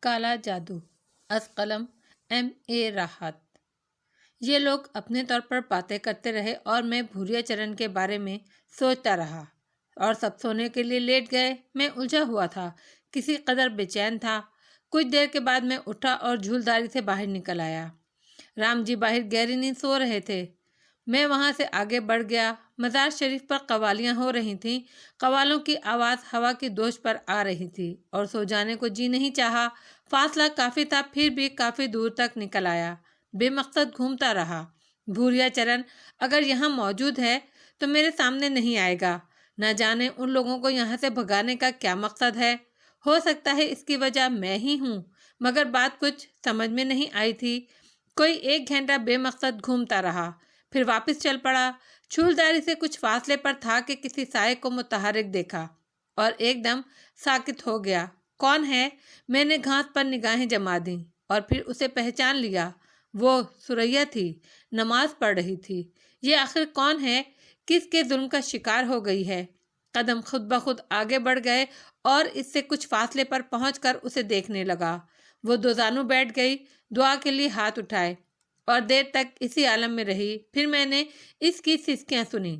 کالا جادو از قلم M.A. راحت۔ یہ لوگ اپنے طور پر باتیں کرتے رہے اور میں بھوریا چرن کے بارے میں سوچتا رہا اور سب سونے کے لیے لیٹ گئے۔ میں الجھا ہوا تھا، کسی قدر بے چین تھا۔ کچھ دیر کے بعد میں اٹھا اور جھولداری سے باہر نکل آیا۔ رام جی باہر گہری نیند سو رہے تھے۔ میں وہاں سے آگے بڑھ گیا۔ مزار شریف پر قوالیاں ہو رہی تھیں۔ قوالوں کی آواز ہوا کی دوش پر آ رہی تھی اور سو جانے کو جی نہیں چاہا۔ فاصلہ کافی تھا، پھر بھی کافی دور تک نکل آیا۔ بے مقصد گھومتا رہا۔ بھوریا چرن اگر یہاں موجود ہے تو میرے سامنے نہیں آئے گا۔ نہ جانے ان لوگوں کو یہاں سے بھگانے کا کیا مقصد ہے۔ ہو سکتا ہے اس کی وجہ میں ہی ہوں، مگر بات کچھ سمجھ میں نہیں آئی تھی۔ کوئی 1 گھنٹہ بے مقصد گھومتا رہا، پھر واپس چل پڑا۔ چھولداری سے کچھ فاصلے پر تھا کہ کسی سائے کو متحرک دیکھا اور ایک دم ساکت ہو گیا۔ کون ہے؟ میں نے گھاس پر نگاہیں جما دیں اور پھر اسے پہچان لیا۔ وہ ثریا تھی، نماز پڑھ رہی تھی۔ یہ آخر کون ہے؟ کس کے ظلم کا شکار ہو گئی ہے؟ قدم خود بخود آگے بڑھ گئے اور اس سے کچھ فاصلے پر پہنچ کر اسے دیکھنے لگا۔ وہ دوزانوں بیٹھ گئی، دعا کے لیے ہاتھ اٹھائے اور دیر تک اسی عالم میں رہی۔ پھر میں نے اس کی سسکیاں سنی۔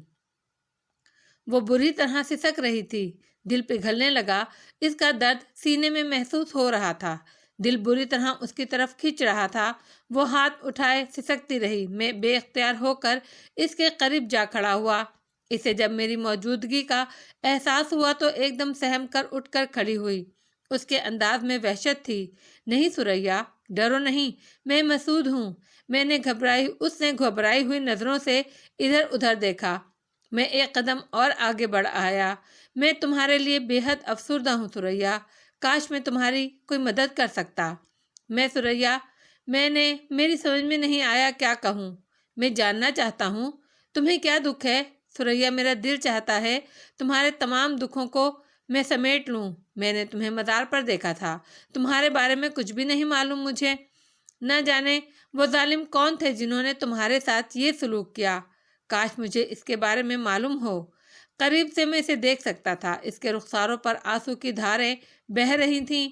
وہ بری طرح سسک رہی تھی۔ دل پگھلنے لگا۔ اس کا درد سینے میں محسوس ہو رہا تھا۔ دل بری طرح اس کی طرف کھنچ رہا تھا۔ وہ ہاتھ اٹھائے سسکتی رہی۔ میں بے اختیار ہو کر اس کے قریب جا کھڑا ہوا۔ اسے جب میری موجودگی کا احساس ہوا تو ایک دم سہم کر اٹھ کر کھڑی ہوئی۔ اس کے انداز میں وحشت تھی۔ نہیں ثریا، ڈرو نہیں، میں مسعود ہوں۔ اس نے گھبرائی ہوئی نظروں سے ادھر ادھر دیکھا۔ میں ایک قدم اور آگے بڑھ آیا۔ میں تمہارے لیے بے حد افسردہ ہوں ثریا، کاش میں تمہاری کوئی مدد کر سکتا۔ ثریا، میری سمجھ میں نہیں آیا کیا کہوں۔ میں جاننا چاہتا ہوں تمہیں کیا دکھ ہے۔ ثریا، میرا دل چاہتا ہے تمہارے تمام دکھوں کو میں سمیٹ لوں۔ میں نے تمہیں مزار پر دیکھا تھا، تمہارے بارے میں کچھ بھی نہیں معلوم مجھے۔ نہ جانے وہ ظالم کون تھے جنہوں نے تمہارے ساتھ یہ سلوک کیا۔ کاش مجھے اس کے بارے میں معلوم ہو۔ قریب سے میں اسے دیکھ سکتا تھا۔ اس کے رخساروں پر آنسو کی دھاریں بہہ رہی تھیں۔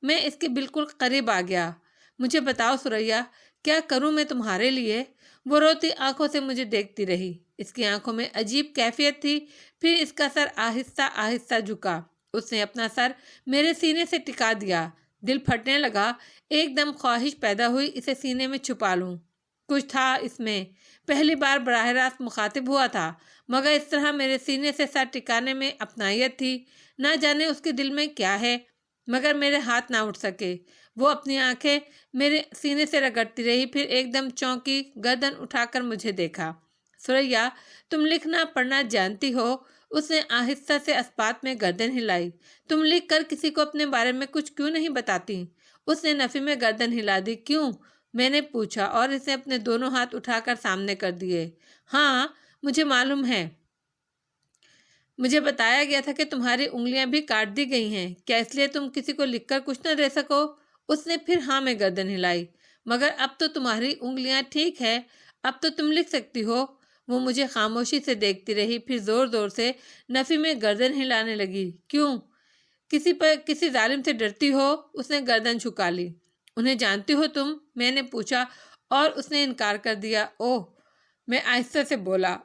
میں اس کے بالکل قریب آ گیا۔ مجھے بتاؤ ثریا، کیا کروں میں تمہارے لیے؟ وہ روتی آنکھوں سے مجھے دیکھتی رہی۔ اس کی آنکھوں میں عجیب کیفیت تھی۔ پھر اس کا سر آہستہ آہستہ جھکا۔ اس نے اپنا سر میرے سینے سے ٹکا دیا۔ دل پھٹنے لگا۔ ایک دم خواہش پیدا ہوئی اسے سینے میں چھپا لوں۔ کچھ تھا اس میں۔ پہلی بار براہ راست مخاطب ہوا تھا، مگر اس طرح میرے سینے سے سر ٹکانے میں اپنائیت تھی۔ نہ جانے اس کے دل میں کیا ہے، مگر میرے ہاتھ نہ اٹھ سکے۔ وہ اپنی آنکھیں میرے سینے سے رگڑتی رہی، پھر ایک دم چونکی، گردن اٹھا کر مجھے دیکھا۔ ثریا، تم لکھنا پڑھنا جانتی ہو؟ اس نے آہستہ سے اسپات میں گردن ہلائی۔ تم لکھ کر کسی کو اپنے بارے میں کچھ کیوں نہیں بتاتی؟ اس نے نفی میں گردن ہلا دی۔ کیوں؟ میں نے پوچھا اور اس نے اپنے دونوں ہاتھ اٹھا کر سامنے کر دیے۔ ہاں، مجھے معلوم ہے۔ مجھے بتایا گیا تھا کہ تمہاری انگلیاں بھی کاٹ دی گئی ہیں۔ کیا اس لیے تم کسی کو لکھ کر کچھ نہ دے سکو؟ اس نے پھر ہاں میں گردن ہلائی۔ مگر اب تو تمہاری انگلیاں ٹھیک ہے، اب تو تم لکھ سکتی ہو۔ وہ مجھے خاموشی سے دیکھتی رہی، پھر زور زور سے نفی میں گردن ہلانے لگی۔ کیوں؟ کسی ظالم سے ڈرتی ہو؟ اس نے گردن جھکا لی۔ انہیں جانتی ہو تم؟ میں نے پوچھا اور اس نے انکار کر دیا۔ اوہ، میں آہستہ سے بولا۔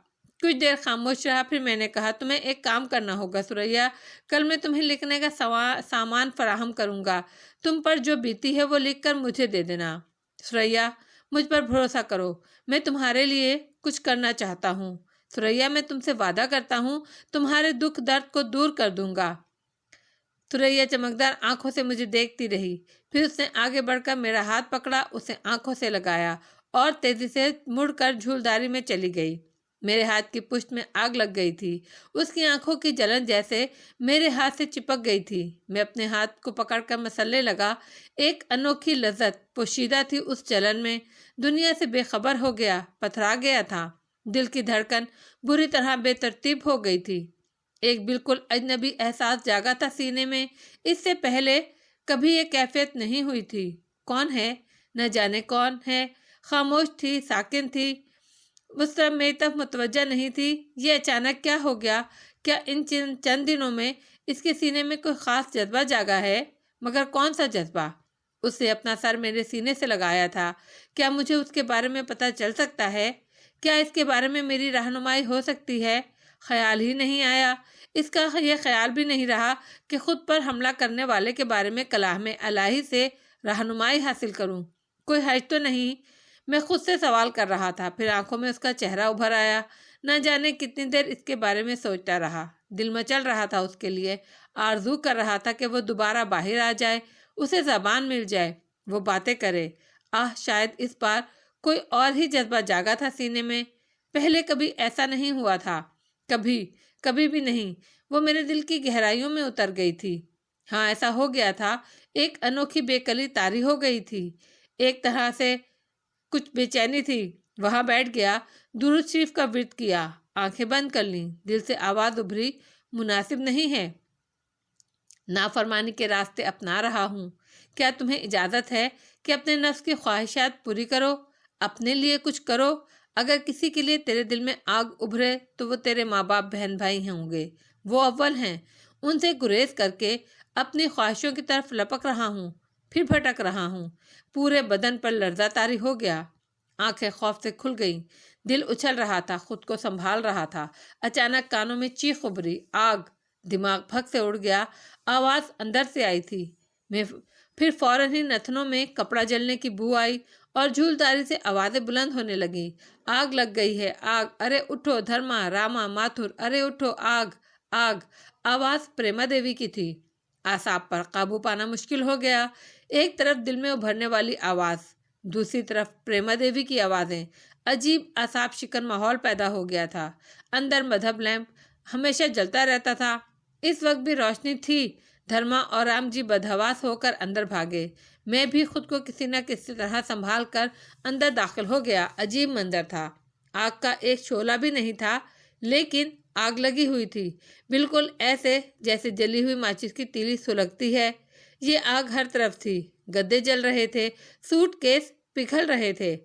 کچھ دیر خاموش رہا، پھر میں نے کہا، تمہیں ایک کام کرنا ہوگا ثریا۔ کل میں تمہیں لکھنے کا سامان فراہم کروں گا۔ تم پر جو بیتی ہے وہ لکھ کر مجھے دے دینا۔ ثریا، مجھ پر بھروسہ کرو، میں تمہارے لیے کچھ کرنا چاہتا ہوں۔ ثریا، میں تم سے وعدہ کرتا ہوں تمہارے دکھ درد کو دور کر دوں گا۔ ثریا چمکدار آنکھوں سے مجھے دیکھتی رہی، پھر اس نے آگے بڑھ کر میرا ہاتھ پکڑا، اسے آنکھوں سے لگایا اور تیزی سے مڑ کر جھولداری میں چلی گئی۔ میرے ہاتھ کی پشت میں آگ لگ گئی تھی۔ اس کی آنکھوں کی جلن جیسے میرے ہاتھ سے چپک گئی تھی۔ میں اپنے ہاتھ کو پکڑ کر مسلنے لگا۔ ایک انوکھی لذت پوشیدہ تھی اس جلن میں۔ دنیا سے بے خبر ہو گیا، پتھرا گیا تھا۔ دل کی دھڑکن بری طرح بے ترتیب ہو گئی تھی۔ ایک بالکل اجنبی احساس جاگا تھا سینے میں۔ اس سے پہلے کبھی یہ کیفیت نہیں ہوئی تھی۔ کون ہے؟ نہ جانے کون ہے۔ خاموش تھی، ساکن تھی، اس طرف میری طرف متوجہ نہیں تھی۔ یہ اچانک کیا ہو گیا؟ کیا ان چند دنوں میں اس کے سینے میں کوئی خاص جذبہ جاگا ہے؟ مگر کون سا جذبہ؟ اس نے اپنا سر میرے سینے سے لگایا تھا۔ کیا مجھے اس کے بارے میں پتہ چل سکتا ہے؟ کیا اس کے بارے میں میری رہنمائی ہو سکتی ہے؟ خیال ہی نہیں آیا۔ اس کا یہ خیال بھی نہیں رہا کہ خود پر حملہ کرنے والے کے بارے میں کلام الہی سے رہنمائی حاصل کروں۔ کوئی حرج تو نہیں؟ میں خود سے سوال کر رہا تھا۔ پھر آنکھوں میں اس کا چہرہ ابھر آیا۔ نہ جانے کتنی دیر اس کے بارے میں سوچتا رہا۔ دل مچل رہا تھا اس کے لیے، آرزو کر رہا تھا کہ وہ دوبارہ باہر آ جائے، اسے زبان مل جائے، وہ باتیں کرے۔ شاید اس بار کوئی اور ہی جذبہ جاگا تھا سینے میں۔ پہلے کبھی ایسا نہیں ہوا تھا، کبھی بھی نہیں۔ وہ میرے دل کی گہرائیوں میں اتر گئی تھی۔ ہاں، ایسا ہو گیا تھا۔ ایک انوکھی بے کلی طاری ہو گئی تھی۔ ایک طرح سے کچھ بے چینی تھی۔ وہاں بیٹھ گیا، درود شریف کا ورد کیا، آنکھیں بند کر لیں۔ دل سے آواز ابھری، مناسب نہیں ہے، نافرمانی کے راستے اپنا رہا ہوں۔ کیا تمہیں اجازت ہے کہ اپنے نفس کی خواہشات پوری کرو، اپنے لیے کچھ کرو؟ اگر کسی کے لیے تیرے دل میں آگ ابھرے تو وہ تیرے ماں باپ بہن بھائی ہوں گے، وہ اول ہیں۔ ان سے گریز کر کے اپنی خواہشوں کی طرف لپک رہا ہوں، پھر بھٹک رہا ہوں۔ پورے بدن پر لرزہ طاری ہو گیا، آنکھیں خوف سے کھل گئیں، دل اچھل رہا تھا، خود کو سنبھال رہا تھا۔ اچانک کانوں میں چیخ ابھری، آگ! دماغ بھگ سے اڑ گیا۔ آواز اندر سے آئی تھی۔ پھر فوراً ہی نتنوں میں کپڑا جلنے کی بو آئی اور جھولداری سے آوازیں بلند ہونے لگیں۔ آگ لگ گئی ہے، آگ! ارے اٹھو دھرما، راما، ماتھر، ارے اٹھو، آگ! آگ! آواز پریما دیوی کی تھی۔ اعصاب پر قابو پانا مشکل ہو گیا۔ ایک طرف دل میں ابھرنے والی آواز، دوسری طرف پریما دیوی کی آوازیں۔ عجیب اعصاب شکن ماحول پیدا ہو گیا تھا۔ اندر مدھب لیمپ ہمیشہ جلتا رہتا تھا، اس وقت بھی روشنی تھی۔ دھرما اور رام جی بدحواس ہو کر اندر بھاگے۔ میں بھی خود کو کسی نہ کسی طرح سنبھال کر اندر داخل ہو گیا۔ عجیب منظر تھا۔ آگ کا ایک شعلہ بھی نہیں تھا، لیکن آگ لگی ہوئی تھی، بالکل ایسے جیسے جلی ہوئی ماچس کی تیلی سلگتی ہے۔ یہ آگ ہر طرف تھی، گدے جل رہے تھے، سوٹ کیس پگھل رہے تھے،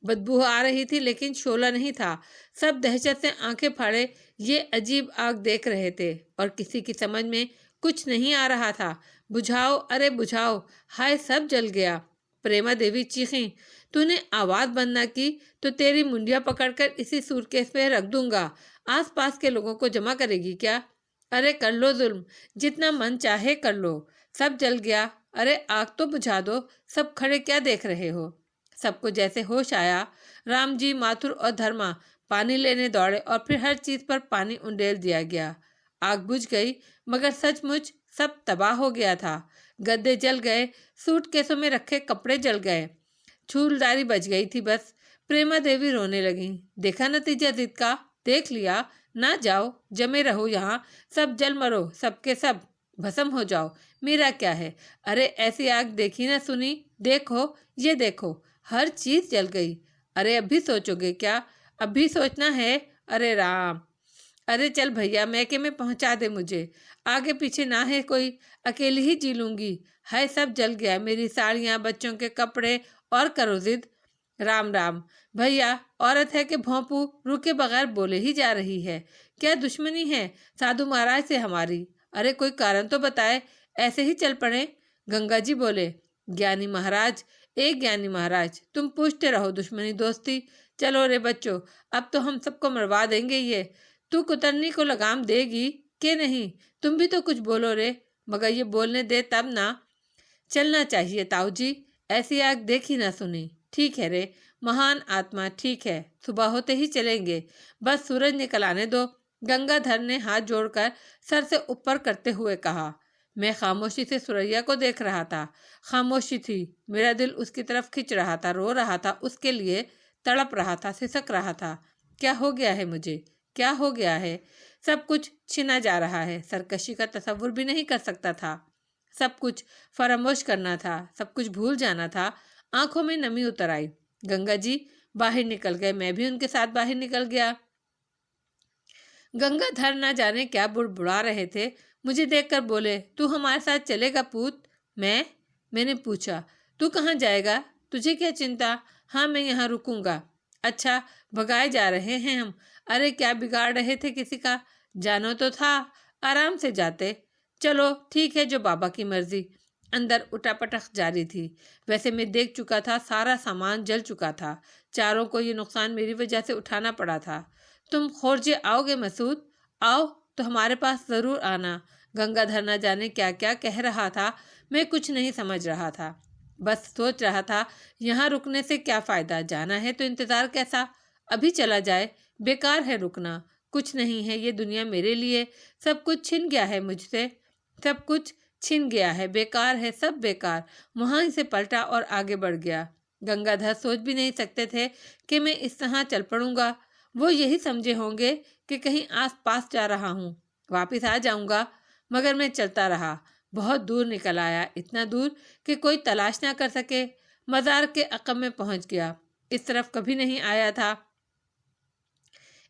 بدبو آ رہی تھی، لیکن شعلہ نہیں تھا۔ سب دہشت سے آنکھیں پھاڑے یہ عجیب آگ دیکھ رہے تھے اور کسی کی سمجھ میں کچھ نہیں آ رہا تھا۔ بجھاؤ، ارے بجھاؤ! ہائے، سب جل گیا! پریما دیوی چیخیں، تو نے آواز بند نہ کی تو تیری منڈیاں پکڑ کر اسی سورکیس پہ رکھ دوں گا۔ آس پاس کے لوگوں کو جمع کرے گی کیا؟ ارے کر لو ظلم، جتنا من چاہے کر لو۔ سب جل گیا، ارے آگ تو بجھا دو، سب کھڑے کیا دیکھ رہے ہو؟ سب کو جیسے ہوش آیا۔ رام جی، ماتھر اور دھرما پانی لینے دوڑے اور پھر ہر چیز پر پانی انڈیل دیا گیا۔ آگ بجھ گئی، مگر سچ مچ سب تباہ ہو گیا تھا۔ گدے جل گئے، سوٹ کیسوں میں رکھے کپڑے جل گئے، چھولداری بچ گئی تھی بس۔ پریما دیوی رونے لگیں۔ دیکھا نتیجہ ضد کا؟ دیکھ لیا؟ نہ جاؤ، جمے رہو یہاں، سب جل مرو، سب کے سب بھسم ہو جاؤ، میرا کیا ہے؟ ارے ایسی آگ دیکھی نہ سنی، دیکھو، یہ دیکھو، ہر چیز جل گئی۔ ارے اب بھی سوچو گے کیا؟ اب بھی سوچنا ہے؟ ارے رام! ارے چل بھیا، میکے میں پہنچا دے مجھے، آگے پیچھے نہ ہے کوئی، اکیلی ہی جی لوں گی۔ ہائے، سب جل گیا، میری ساڑیاں، بچوں کے کپڑے، اور کرو ضد۔ رام رام! بھیا، عورت ہے کہ بھونپو رکے بغیر بولے ہی جا رہی ہے۔ کیا دشمنی ہے سادھو مہاراج سے ہماری؟ ارے کوئی کارن تو بتائے، ایسے ہی چل پڑے۔ گنگا جی بولے، گیانی مہاراج، ایک گیانی مہاراج، تم پوچھتے رہو دشمنی دوستی، چلو رے بچوں، اب تو ہم سب کو مروا دیں گے یہ۔ تو کترنی کو لگام دے گی کہ نہیں؟ تم بھی تو کچھ بولو رے، مگر یہ بولنے دے تب نہ۔ چلنا چاہیے تاؤ جی، ایسی آگ دیکھی نہ سنی۔ ٹھیک ہے رے مہان آتما، ٹھیک ہے، صبح ہوتے ہی چلیں گے، بس سورج نکل آنے دو۔ گنگا دھر نے ہاتھ جوڑ کر سر سے اوپر کرتے ہوئے کہا۔ میں خاموشی سے سوریا کو دیکھ رہا تھا۔ خاموشی تھی، میرا دل اس کی طرف کھنچ رہا تھا، رو رہا تھا، اس کے لیے تڑپ رہا تھا، سسک رہا تھا۔ کیا ہو گیا ہے مجھے؟ کیا ہو گیا ہے؟ سب کچھ چھنا جا رہا ہے، سرکشی کا تصور بھی نہیں کر سکتا تھا، سب کچھ فراموش کرنا تھا، سب کچھ بھول جانا تھا۔ آنکھوں میں نمی اتر آئی۔ گنگا جی باہر نکل گئے، میں بھی ان کے ساتھ باہر نکل گیا۔ گنگا دھر نہ جانے کیا بڑبڑا رہے تھے، مجھے دیکھ کر بولے، تو ہمارے ساتھ چلے گا پوت؟ میں نے پوچھا، تو کہاں جائے گا؟ تجھے کیا چنتا؟ ہاں، میں یہاں رکوں گا۔ اچھا، بھگائے جا رہے ہیں ہم؟ ارے کیا بگاڑ رہے تھے کسی کا؟ جانو تو تھا، آرام سے جاتے۔ چلو ٹھیک ہے، جو بابا کی مرضی۔ اندر اٹا پٹخ جاری تھی۔ ویسے میں دیکھ چکا تھا سارا سامان جل چکا تھا، چاروں کو یہ نقصان میری وجہ سے اٹھانا پڑا تھا۔ تم خورجے آؤ گے مسعود؟ آؤ تو ہمارے پاس ضرور آنا۔ گنگا دھر نہ جانے کیا کیا کہہ رہا تھا، میں کچھ نہیں سمجھ رہا تھا، بس سوچ رہا تھا یہاں رکنے سے کیا فائدہ، جانا ہے تو انتظار کیسا، ابھی چلا جائے، بیکار ہے رکنا، کچھ نہیں ہے یہ دنیا میرے لیے، سب کچھ چھن گیا ہے مجھ سے، سب کچھ چھن گیا ہے، بیکار ہے، سب بیکار۔ وہاں سے پلٹا اور آگے بڑھ گیا۔ گنگا دھر سوچ بھی نہیں سکتے تھے کہ میں اس طرح چل پڑوں گا، وہ یہی سمجھے ہوں گے کہ کہیں آس پاس جا رہا ہوں، واپس آ جاؤں گا، مگر میں چلتا رہا، بہت دور نکل آیا، اتنا دور کہ کوئی تلاش نہ کر سکے، مزار کے عقب میں پہنچ گیا، اس طرف کبھی نہیں آیا تھا۔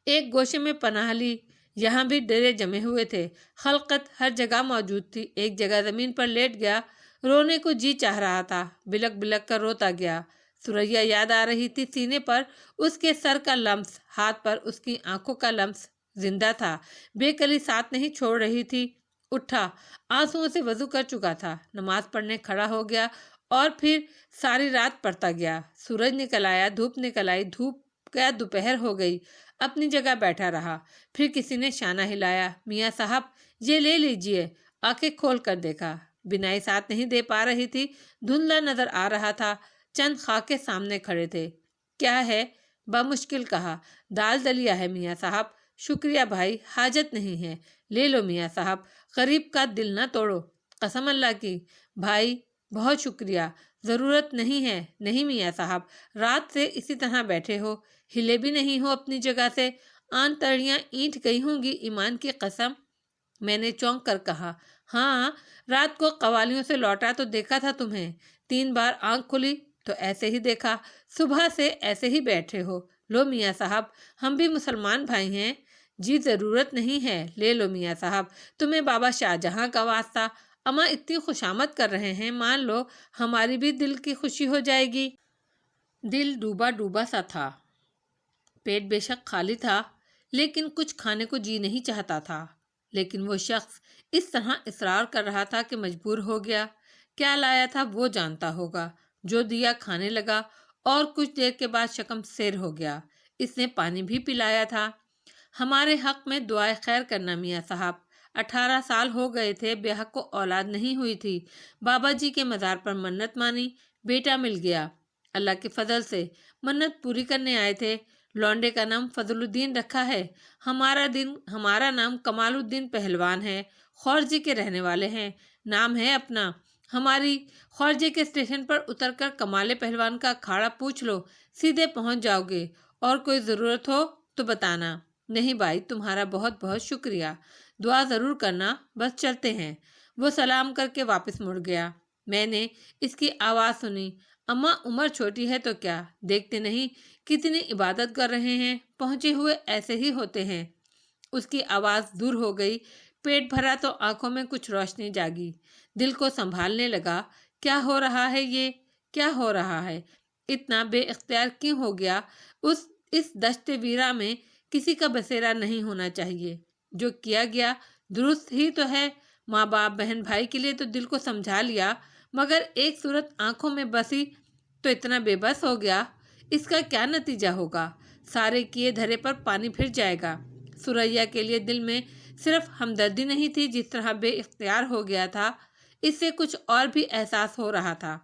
ایک گوشے میں پناہ لی، یہاں بھی ڈیرے جمے ہوئے تھے، خلقت ہر جگہ موجود تھی۔ ایک جگہ زمین پر لیٹ گیا، رونے کو جی چاہ رہا تھا، بلک بلک کر روتا گیا۔ ثریا یاد آ رہی تھی، سینے پر اس کے سر کا لمس، ہاتھ پر اس کی آنکھوں کا لمس زندہ تھا، بے کلی ساتھ نہیں چھوڑ رہی تھی۔ اٹھا، آنسوؤں سے وضو کر چکا تھا، نماز پڑھنے کھڑا ہو گیا اور پھر ساری رات پڑھتا گیا۔ سورج نکل آیا، دھوپ نکل آئی، دھوپ گیا، دوپہر ہو گئی، اپنی جگہ بیٹھا رہا۔ پھر کسی نے شانہ ہلایا، میاں صاحب یہ لے لیجئے۔ آنکھیں کھول کر دیکھا، بینائی ساتھ نہیں دے پا رہی تھی، دھندلا نظر آ رہا تھا۔ چند خاکے سامنے کھڑے تھے۔ کیا ہے؟ بمشکل کہا۔ دال دلیا ہے میاں صاحب۔ شکریہ بھائی، حاجت نہیں ہے، لے لو میاں صاحب، غریب کا دل نہ توڑو۔ قسم اللہ کی بھائی، بہت شکریہ، ضرورت نہیں ہے۔ نہیں میاں صاحب، رات سے اسی طرح بیٹھے ہو، ہلے بھی نہیں ہو اپنی جگہ سے، آن تڑیاں اینٹ گئی ہوں گی، ایمان کی قسم۔ میں نے چونک کر کہا، ہاں، رات کو قوالیوں سے لوٹا تو دیکھا تھا تمہیں، 3 بار آنکھ کھلی تو ایسے ہی دیکھا، صبح سے ایسے ہی بیٹھے ہو۔ لو میاں صاحب، ہم بھی مسلمان بھائی ہیں۔ جی ضرورت نہیں ہے، لے لو میاں صاحب، تمہیں بابا شاہ جہاں کا واسطہ، اماں اتنی خوشامد کر رہے ہیں، مان لو، ہماری بھی دل کی خوشی ہو جائے گی۔ دل ڈوبا ڈوبا سا تھا، پیٹ بے شک خالی تھا، لیکن کچھ کھانے کو جی نہیں چاہتا تھا۔ لیکن وہ شخص اس طرح اصرار کر رہا تھا کہ مجبور ہو گیا۔ کیا لایا تھا وہ جانتا ہوگا۔ جو دیا کھانے لگا اور کچھ دیر کے بعد شکم سیر ہو گیا۔ اس نے پانی بھی پلایا تھا۔ ہمارے حق میں دعائے خیر کرنا میاں صاحب، 18 سال ہو گئے تھے، بے حق کو اولاد نہیں ہوئی تھی، بابا جی کے مزار پر منت مانی، بیٹا مل گیا، اللہ کے فضل سے منت پوری کرنے آئے تھے۔ لونڈے کا نام فضل الدین رکھا ہے، ہمارا نام کمال الدین پہلوان ہے، خورجے کے رہنے والے ہیں، نام ہے اپنا۔ ہماری خورجے کے اسٹیشن پر اتر کر کمال پہلوان کا اکھاڑا پوچھ لو، سیدھے پہنچ جاؤ گے، اور کوئی ضرورت ہو تو بتانا۔ نہیں بھائی، تمہارا بہت بہت شکریہ، دعا ضرور کرنا، بس چلتے ہیں۔ وہ سلام کر کے واپس مڑ گیا۔ میں نے اس کی آواز سنی، اماں عمر چھوٹی ہے تو کیا، دیکھتے نہیں کتنی عبادت کر رہے ہیں، پہنچے ہوئے ایسے ہی ہوتے ہیں۔ اس کی آواز دور ہو گئی، پیٹ بھرا تو آنکھوں میں کچھ روشنی جاگی، دل کو سنبھالنے لگا۔ کیا ہو رہا ہے یہ؟ کیا ہو رہا ہے؟ اتنا بے اختیار کیوں ہو گیا؟ اس دشت ویرا میں کسی کا بسیرا نہیں ہونا چاہیے۔ جو کیا گیا درست ہی تو ہے، ماں باپ بہن بھائی کے لیے تو دل کو سمجھا لیا، مگر ایک صورت آنکھوں میں بسی تو اتنا بے بس ہو گیا۔ اس کا کیا نتیجہ ہوگا؟ سارے کیے دھرے پر پانی پھر جائے گا۔ ثریا کے لیے دل میں صرف ہمدردی نہیں تھی، جس طرح بے اختیار ہو گیا تھا، اس سے کچھ اور بھی احساس ہو رہا تھا۔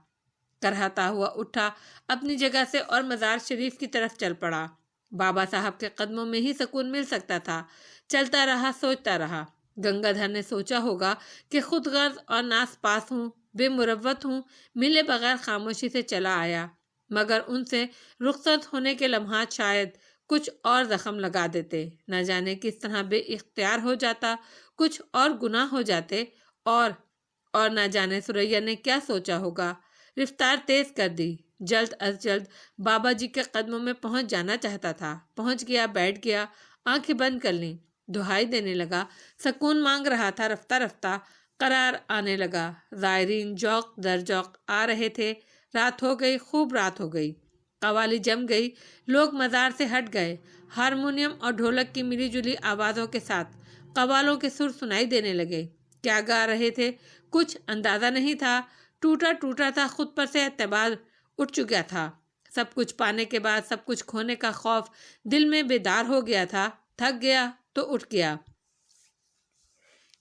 کرہاتا ہوا اٹھا اپنی جگہ سے اور مزار شریف کی طرف چل پڑا۔ بابا صاحب کے قدموں میں ہی سکون مل سکتا تھا۔ چلتا رہا، سوچتا رہا۔ گنگا دھر نے سوچا ہوگا کہ خود غرض اور ناس پاس ہوں، بے مروت ہوں، ملے بغیر خاموشی سے چلا آیا، مگر ان سے رخصت ہونے کے لمحات شاید کچھ اور زخم لگا دیتے، نہ جانے کس طرح بے اختیار ہو جاتا، کچھ اور گناہ ہو جاتے، اور نہ جانے ثریا نے کیا سوچا ہوگا۔ رفتار تیز کر دی، جلد از جلد بابا جی کے قدموں میں پہنچ جانا چاہتا تھا۔ پہنچ گیا، بیٹھ گیا، آنکھیں بند کر لیں، دہائی دینے لگا، سکون مانگ رہا تھا۔ رفتہ رفتہ قرار آنے لگا، زائرین جوق در جوق آ رہے تھے۔ رات ہو گئی، خوب رات ہو گئی، قوالی جم گئی، لوگ مزار سے ہٹ گئے، ہارمونیم اور ڈھولک کی ملی جلی آوازوں کے ساتھ قوالوں کے سر سنائی دینے لگے۔ کیا گا رہے تھے کچھ اندازہ نہیں تھا، ٹوٹا ٹوٹا تھا، خود پر سے اعتماد اٹھ چکا تھا۔ سب کچھ پانے کے بعد سب کچھ کھونے کا خوف دل میں بیدار ہو گیا تھا۔ تھک گیا تو اٹھ گیا،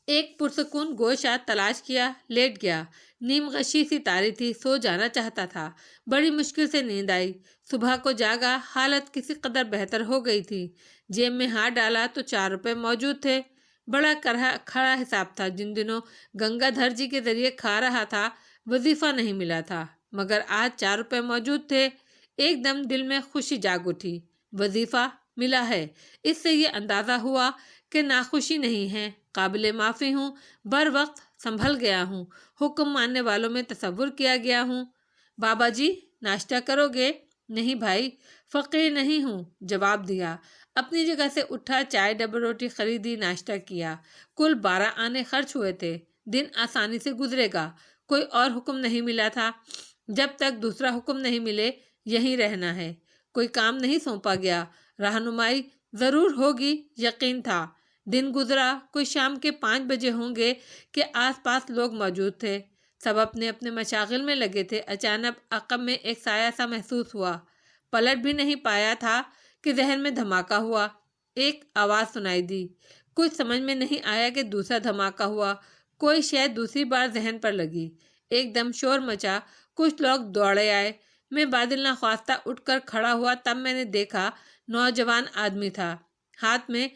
ایک پرسکون گوشہ تلاش کیا، لیٹ گیا۔ نیم غشی سی تاری تھی، سو جانا چاہتا تھا۔ بڑی مشکل سے نیند آئی۔ صبح کو جاگا، حالت کسی قدر بہتر ہو گئی تھی۔ جیب میں ہاتھ ڈالا تو 4 روپے موجود تھے۔ بڑا کھڑا حساب تھا۔ جن دنوں گنگا دھر جی کے ذریعے کھا رہا تھا، وظیفہ نہیں ملا تھا، مگر آج 4 روپے موجود تھے۔ ایک دم دل میں خوشی جاگ اٹھی۔ وظیفہ ملا ہے، اس سے یہ اندازہ ہوا کہ ناخوشی نہیں ہے، قابل معافی ہوں، بر وقت سنبھل گیا ہوں، حکم ماننے والوں میں تصور کیا گیا ہوں۔ بابا جی ناشتہ کرو گے؟ نہیں بھائی، فقیر نہیں ہوں، جواب دیا۔ اپنی جگہ سے اٹھا، چائے ڈبل روٹی خریدی، ناشتہ کیا۔ کل 12 آنے خرچ ہوئے تھے۔ دن آسانی سے گزرے گا، کوئی اور حکم نہیں ملا تھا۔ جب تک دوسرا حکم نہیں ملے یہیں رہنا ہے۔ کوئی کام نہیں سونپا گیا، رہنمائی ضرور ہوگی، یقین تھا۔ دن گزرا، کوئی شام کے 5 بجے ہوں گے کہ آس پاس لوگ موجود تھے، سب اپنے اپنے مشاغل میں لگے تھے۔ اچانک عقب میں ایک سایہ سا محسوس ہوا، پلٹ بھی نہیں پایا تھا کہ ذہن میں دھماکہ ہوا۔ ایک آواز سنائی دی، کچھ سمجھ میں نہیں آیا کہ دوسرا دھماکہ ہوا، کوئی شے دوسری بار ذہن پر لگی۔ ایک دم شور مچا، کچھ لوگ دوڑے آئے۔ میں بادل نخواستہ اٹھ کر کھڑا ہوا، تب میں نے دیکھا نوجوان آدمی تھا، ہاتھ میں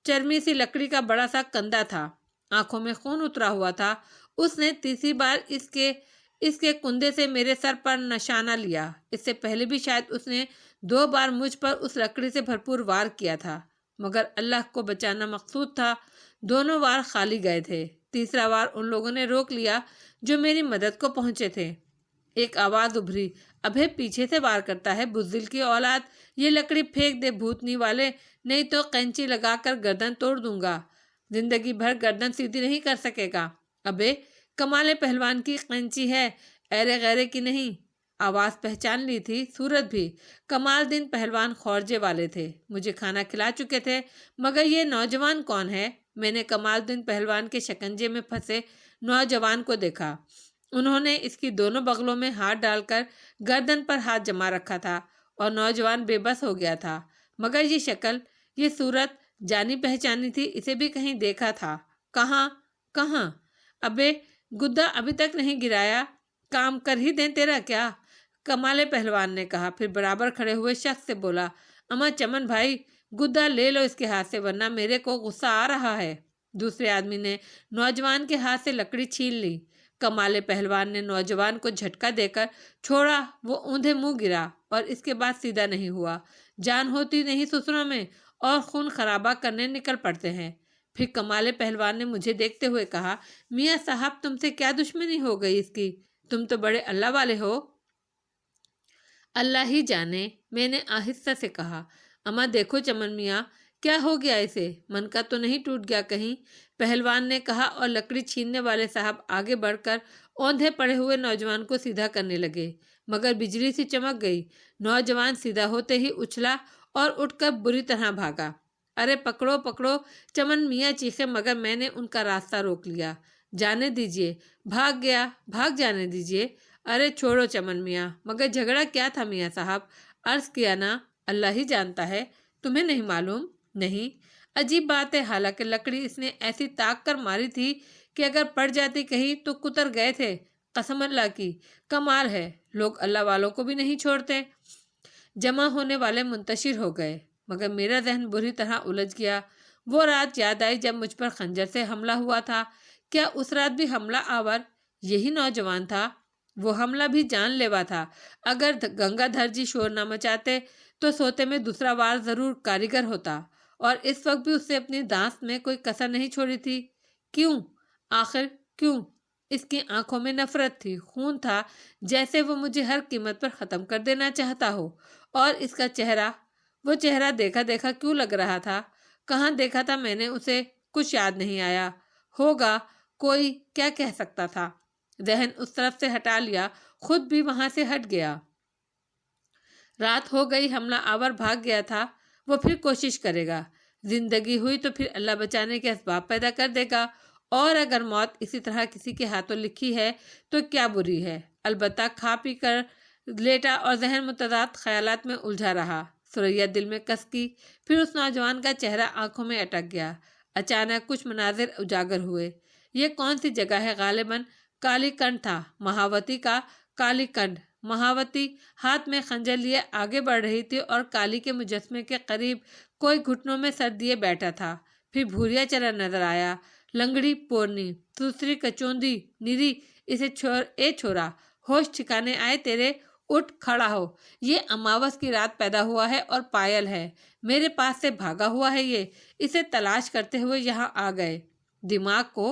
چرمی سی لکڑی کا بڑا سا کندھا تھا، آنکھوں میں خون اترا ہوا تھا۔ اس نے تیسری بار اس کے کندھے سے میرے سر پر نشانہ لیا۔ اس سے پہلے بھی شاید اس نے 2 بار مجھ پر اس لکڑی سے بھرپور وار کیا تھا، مگر اللہ کو بچانا مقصود تھا۔ دونوں وار خالی گئے تھے۔ تیسرا وار ان لوگوں نے روک لیا جو میری مدد کو پہنچے تھے۔ ایک آواز ابھری، ابے پیچھے سے وار کرتا ہے، بزدل کی اولاد، یہ لکڑی پھینک دے بھوتنی والے، نہیں تو قینچی لگا کر گردن توڑ دوں گا، زندگی بھر گردن سیدھی نہیں کر سکے گا۔ ابے کمال پہلوان کی قینچی ہے، ایرے غیرے کی نہیں۔ آواز پہچان لی تھی، صورت بھی۔ کمال دین پہلوان خورجے والے تھے، مجھے کھانا کھلا چکے تھے، مگر یہ نوجوان کون ہے؟ میں نے کمال دین پہلوان کے شکنجے میں پھنسے نوجوان کو دیکھا۔ انہوں نے اس کی دونوں بغلوں میں ہاتھ ڈال کر گردن پر ہاتھ جما رکھا تھا اور نوجوان بے بس ہو گیا تھا، مگر یہ شکل، یہ صورت جانی پہچانی تھی، اسے بھی کہیں دیکھا تھا۔ کہاں؟ ابے گدا ابھی تک نہیں گرایا، کام کر ہی دیں تیرا کیا؟ کمال پہلوان نے کہا، پھر برابر کھڑے ہوئے شخص سے بولا، اما چمن بھائی گدا لے لو اس کے ہاتھ سے، ورنہ میرے کو غصہ آ رہا ہے۔ دوسرے آدمی نے نوجوان کے ہاتھ سے لکڑی چھین لی۔ کمال پہلوان نے نوجوان کو جھٹکا دے کر چھوڑا، وہ اوندھے منہ گرا اور اس کے بعد سیدھا نہیں ہوا۔ جان ہوتی نہیں سسروں میں اور خون خرابہ کرنے نکل پڑتے ہیں۔ پھر کمال پہلوان نے مجھے دیکھتے ہوئے کہا، میاں صاحب تم سے کیا دشمنی ہو گئی اس کی؟ تم تو بڑے اللہ والے ہو۔ اللہ ہی جانے، میں نے آہستہ سے کہا۔ اما دیکھو چمن میاں، کیا ہو گیا اسے؟ من کا تو نہیں ٹوٹ گیا کہیں؟ پہلوان نے کہا اور لکڑی چھیننے والے صاحب آگے بڑھ کر اوندھے پڑے ہوئے نوجوان کو سیدھا کرنے لگے، مگر بجلی سی چمک گئی۔ نوجوان سیدھا ہوتے ہی اچھلا اور اٹھ کر بری طرح بھاگا۔ ارے پکڑو پکڑو، چمن میاں چیخے، مگر میں نے ان کا راستہ روک لیا۔ جانے دیجئے، بھاگ گیا، بھاگ جانے دیجئے۔ ارے چھوڑو چمن میاں، مگر جھگڑا کیا تھا میاں صاحب؟ عرض کیا نا، اللہ ہی جانتا ہے، تمہیں نہیں معلوم؟ نہیں۔ عجیب بات ہے، حالانکہ لکڑی اس نے ایسی تاک کر ماری تھی کہ اگر پڑ جاتی کہیں تو کتر گئے تھے، قسم اللہ کی۔ کمال ہے، لوگ اللہ والوں کو بھی نہیں چھوڑتے۔ جمع ہونے والے منتشر ہو گئے، مگر میرا ذہن بری طرح الجھ گیا۔ وہ رات یاد آئی جب مجھ پر خنجر سے حملہ ہوا تھا۔ کیا اس رات بھی حملہ آور یہی نوجوان تھا؟ وہ حملہ بھی جان لیوا تھا۔ اگر گنگا دھر جی شور نہ مچاتے تو سوتے میں دوسرا وار ضرور کاریگر ہوتا، اور اس وقت بھی اس سے اپنی دانت میں کوئی کسر نہیں چھوڑی تھی۔ کیوں؟ آخر کیوں؟ اس کی آنکھوں میں نفرت تھی، خون تھا، جیسے وہ مجھے ہر قیمت پر ختم کر دینا چاہتا ہو۔ اور اس کا چہرہ، وہ چہرہ دیکھا دیکھا کیوں لگ رہا تھا؟ کہاں دیکھا تھا میں نے اسے؟ کچھ یاد نہیں آیا۔ ہوگا کوئی، کیا کہہ سکتا تھا؟ ذہن اس طرف سے ہٹا لیا، خود بھی وہاں سے ہٹ گیا۔ رات ہو گئی، حملہ آور بھاگ گیا تھا، وہ پھر کوشش کرے گا۔ زندگی ہوئی تو پھر اللہ بچانے کے اسباب پیدا کر دے گا، اور اگر موت اسی طرح کسی کے ہاتھوں لکھی ہے تو کیا بری ہے۔ البتہ کھا پی کر لیٹا اور ذہن متضاد خیالات میں الجھا رہا۔ ثریا دل میں کس کی، پھر اس نوجوان کا چہرہ آنکھوں میں اٹک گیا۔ اچانک کچھ مناظر اجاگر ہوئے۔ یہ کون سی جگہ ہے؟ غالباً کالی کنڈ تھا، مہاوتی کا کالی کنڈ۔ مہاوتی ہاتھ میں خنجر لیے آگے بڑھ رہی تھی اور کالی کے مجسمے کے قریب کوئی گھٹنوں میں سر دیے بیٹھا تھا۔ پھر بھوریا چرن نظر آیا، لنگڑی پورنی، دوسری کچوندی نیری۔ اے چھورا، ہوش ٹھکانے آئے تیرے؟ اٹھ کھڑا ہو، یہ اماوس کی رات پیدا ہوا ہے اور پائل ہے، میرے پاس سے بھاگا ہوا ہے یہ، اسے تلاش کرتے ہوئے یہاں آ گئے۔ دماغ کو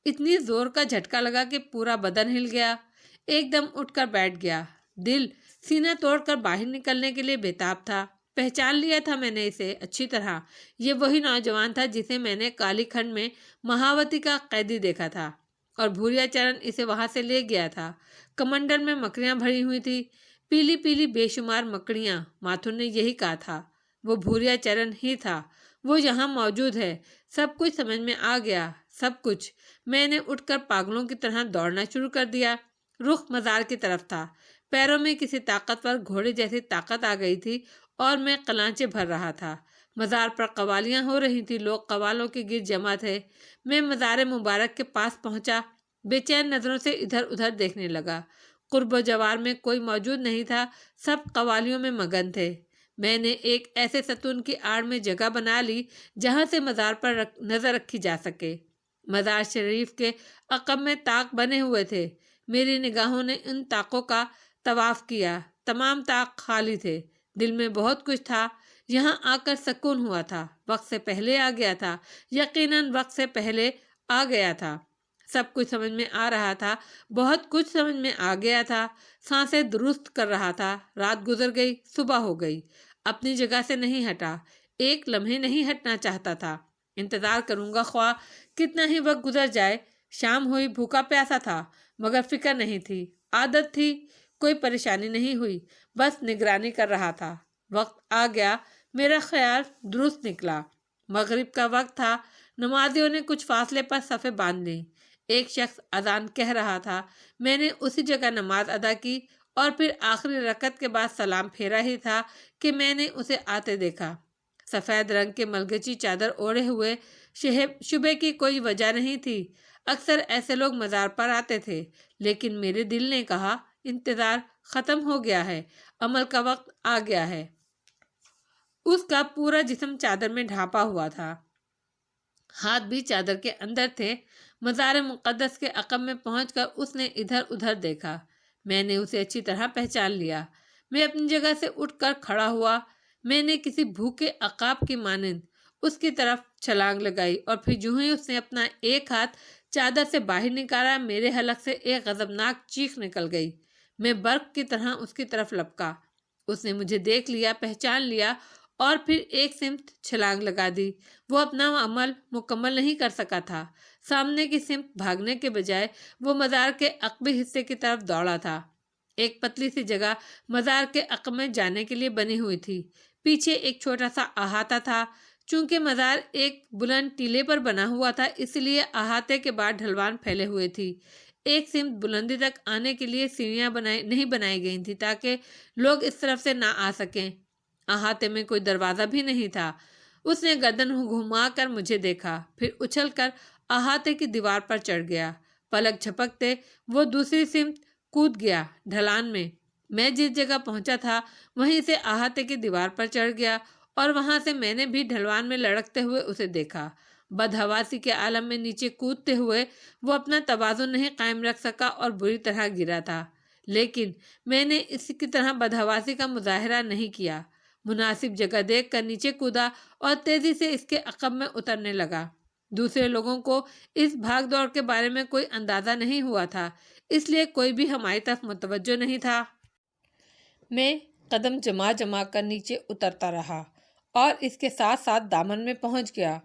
اتنی زور کا جھٹکا لگا کہ پورا بدن ہل گیا۔ ایک دم اٹھ کر بیٹھ گیا۔ دل سینہ توڑ کر باہر نکلنے کے لیے بےتاب تھا۔ پہچان لیا تھا میں نے اسے اچھی طرح۔ یہ وہی نوجوان تھا جسے میں نے کالی کھنڈ میں مہاوتی کا قیدی دیکھا تھا اور بھوریا چرن اسے وہاں سے لے گیا تھا۔ کمنڈل میں مکڑیاں بھری ہوئی تھی، پیلی پیلی بے شمار مکڑیاں۔ ماتھر نے یہی کہا تھا، وہ بھوریا چرن ہی تھا، وہ یہاں موجود ہے۔ سب کچھ سمجھ میں آ گیا، سب کچھ۔ میں نے اٹھ کر پاگلوں کی طرح دوڑنا شروع کر دیا۔ رخ مزار کی طرف تھا۔ پیروں میں کسی طاقتور گھوڑے جیسی طاقت آ گئی تھی اور میں قلانچیں بھر رہا تھا۔ مزار پر قوالیاں ہو رہی تھی، لوگ قوالوں کے گرد جمع تھے۔ میں مزار مبارک کے پاس پہنچا، بے چین نظروں سے ادھر ادھر دیکھنے لگا۔ قرب و جوار میں کوئی موجود نہیں تھا، سب قوالیوں میں مگن تھے۔ میں نے ایک ایسے ستون کی آڑ میں جگہ بنا لی جہاں سے مزار پر نظر رکھی جا سکے۔ مزار شریف کے عقب میں طاق بنے ہوئے تھے۔ میری نگاہوں نے ان طاقوں کا طواف کیا، تمام طاق خالی تھے۔ دل میں بہت کچھ تھا، یہاں آ کر سکون ہوا تھا، وقت سے پہلے آ گیا تھا، یقیناً وقت سے پہلے آ گیا تھا۔ سب کچھ سمجھ میں آ رہا تھا، بہت کچھ سمجھ میں آ گیا تھا۔ سانسیں درست کر رہا تھا۔ رات گزر گئی، صبح ہو گئی۔ اپنی جگہ سے نہیں ہٹا، ایک لمحے نہیں ہٹنا چاہتا تھا۔ انتظار کروں گا خواہ کتنا ہی وقت گزر جائے۔ شام ہوئی، بھوکا پیاسا تھا مگر فکر نہیں تھی، عادت تھی، کوئی پریشانی نہیں ہوئی، بس نگرانی کر رہا تھا۔ وقت آ گیا، میرا خیال درست نکلا۔ مغرب کا وقت تھا، نمازیوں نے کچھ فاصلے پر صفیں باندھ لیں۔ ایک شخص اذان کہہ رہا تھا، میں نے اسی جگہ نماز ادا کی اور پھر آخری رکعت کے بعد سلام پھیرا ہی تھا کہ میں نے اسے آتے دیکھا۔ سفید رنگ کے ملگچی چادر اوڑھے ہوئے، شبے کی کوئی وجہ نہیں تھی۔ اکثر ایسے لوگ مزار پر آتے تھے، لیکن میرے دل نے کہا انتظار ختم ہو گیا ہے، عمل کا وقت آ گیا ہے۔ اس کا پورا جسم چادر میں ڈھانپا ہوا تھا، ہاتھ بھی چادر کے اندر تھے۔ مزار مقدس کے عقب میں پہنچ کر اس نے ادھر ادھر دیکھا۔ میں نے اسے اچھی طرح پہچان لیا۔ میں اپنی جگہ سے اٹھ کر کھڑا ہوا۔ میں نے کسی بھوکے عقاب کی مانند اس کی طرف چھلانگ لگائی اور پھر جو ہی اس نے اپنا ایک ہاتھ چادر سے باہر نکالا، میرے حلق سے ایک غضبناک چیخ نکل گئی۔ میں برق کی طرح اس کی طرف لپکا۔ اس نے مجھے دیکھ لیا، پہچان لیا اور پھر ایک سمت چھلانگ لگا دی۔ وہ اپنا عمل مکمل نہیں کر سکا تھا۔ سامنے کی سمت بھاگنے کے بجائے وہ مزار کے عقبی حصے کی طرف دوڑا تھا۔ ایک پتلی سی جگہ مزار کے عقب میں جانے کے لیے بنی ہوئی تھی۔ پیچھے ایک چھوٹا سا احاطہ تھا۔ چونکہ مزار ایک بلند ٹیلے پر بنا ہوا تھا، اس لیے احاطے کے بعد ڈھلوان پھیلے ہوئے تھی۔ ایک سمت بلندی تک آنے کے لیے سیڑھیاں نہیں بنائی گئی تھی تاکہ لوگ اس طرف سے نہ آ سکیں۔ احاطے میں کوئی دروازہ بھی نہیں تھا۔ اس نے گردن گھما کر مجھے دیکھا، پھر اچھل کر احاطے کی دیوار پر چڑھ گیا۔ پلک جھپکتے وہ دوسری سمت کود گیا ڈھلان میں۔ میں جس جگہ پہنچا تھا وہیں سے احاطے کی دیوار پر چڑھ گیا اور وہاں سے میں نے بھی ڈھلوان میں لڑکتے ہوئے اسے دیکھا۔ بدحواسی کے عالم میں نیچے کودتے ہوئے وہ اپنا توازن نہیں قائم رکھ سکا اور بری طرح گرا تھا، لیکن میں نے اس کی طرح بدحواسی کا مظاہرہ نہیں کیا۔ مناسب جگہ دیکھ کر نیچے کودا اور تیزی سے اس کے عقب میں اترنے لگا۔ دوسرے لوگوں کو اس بھاگ دوڑ کے بارے میں کوئی اندازہ نہیں ہوا تھا، اس لیے کوئی بھی ہماری طرف متوجہ نہیں تھا۔ میں قدم جما جما کر نیچے اترتا رہا اور اس کے ساتھ ساتھ دامن میں پہنچ گیا۔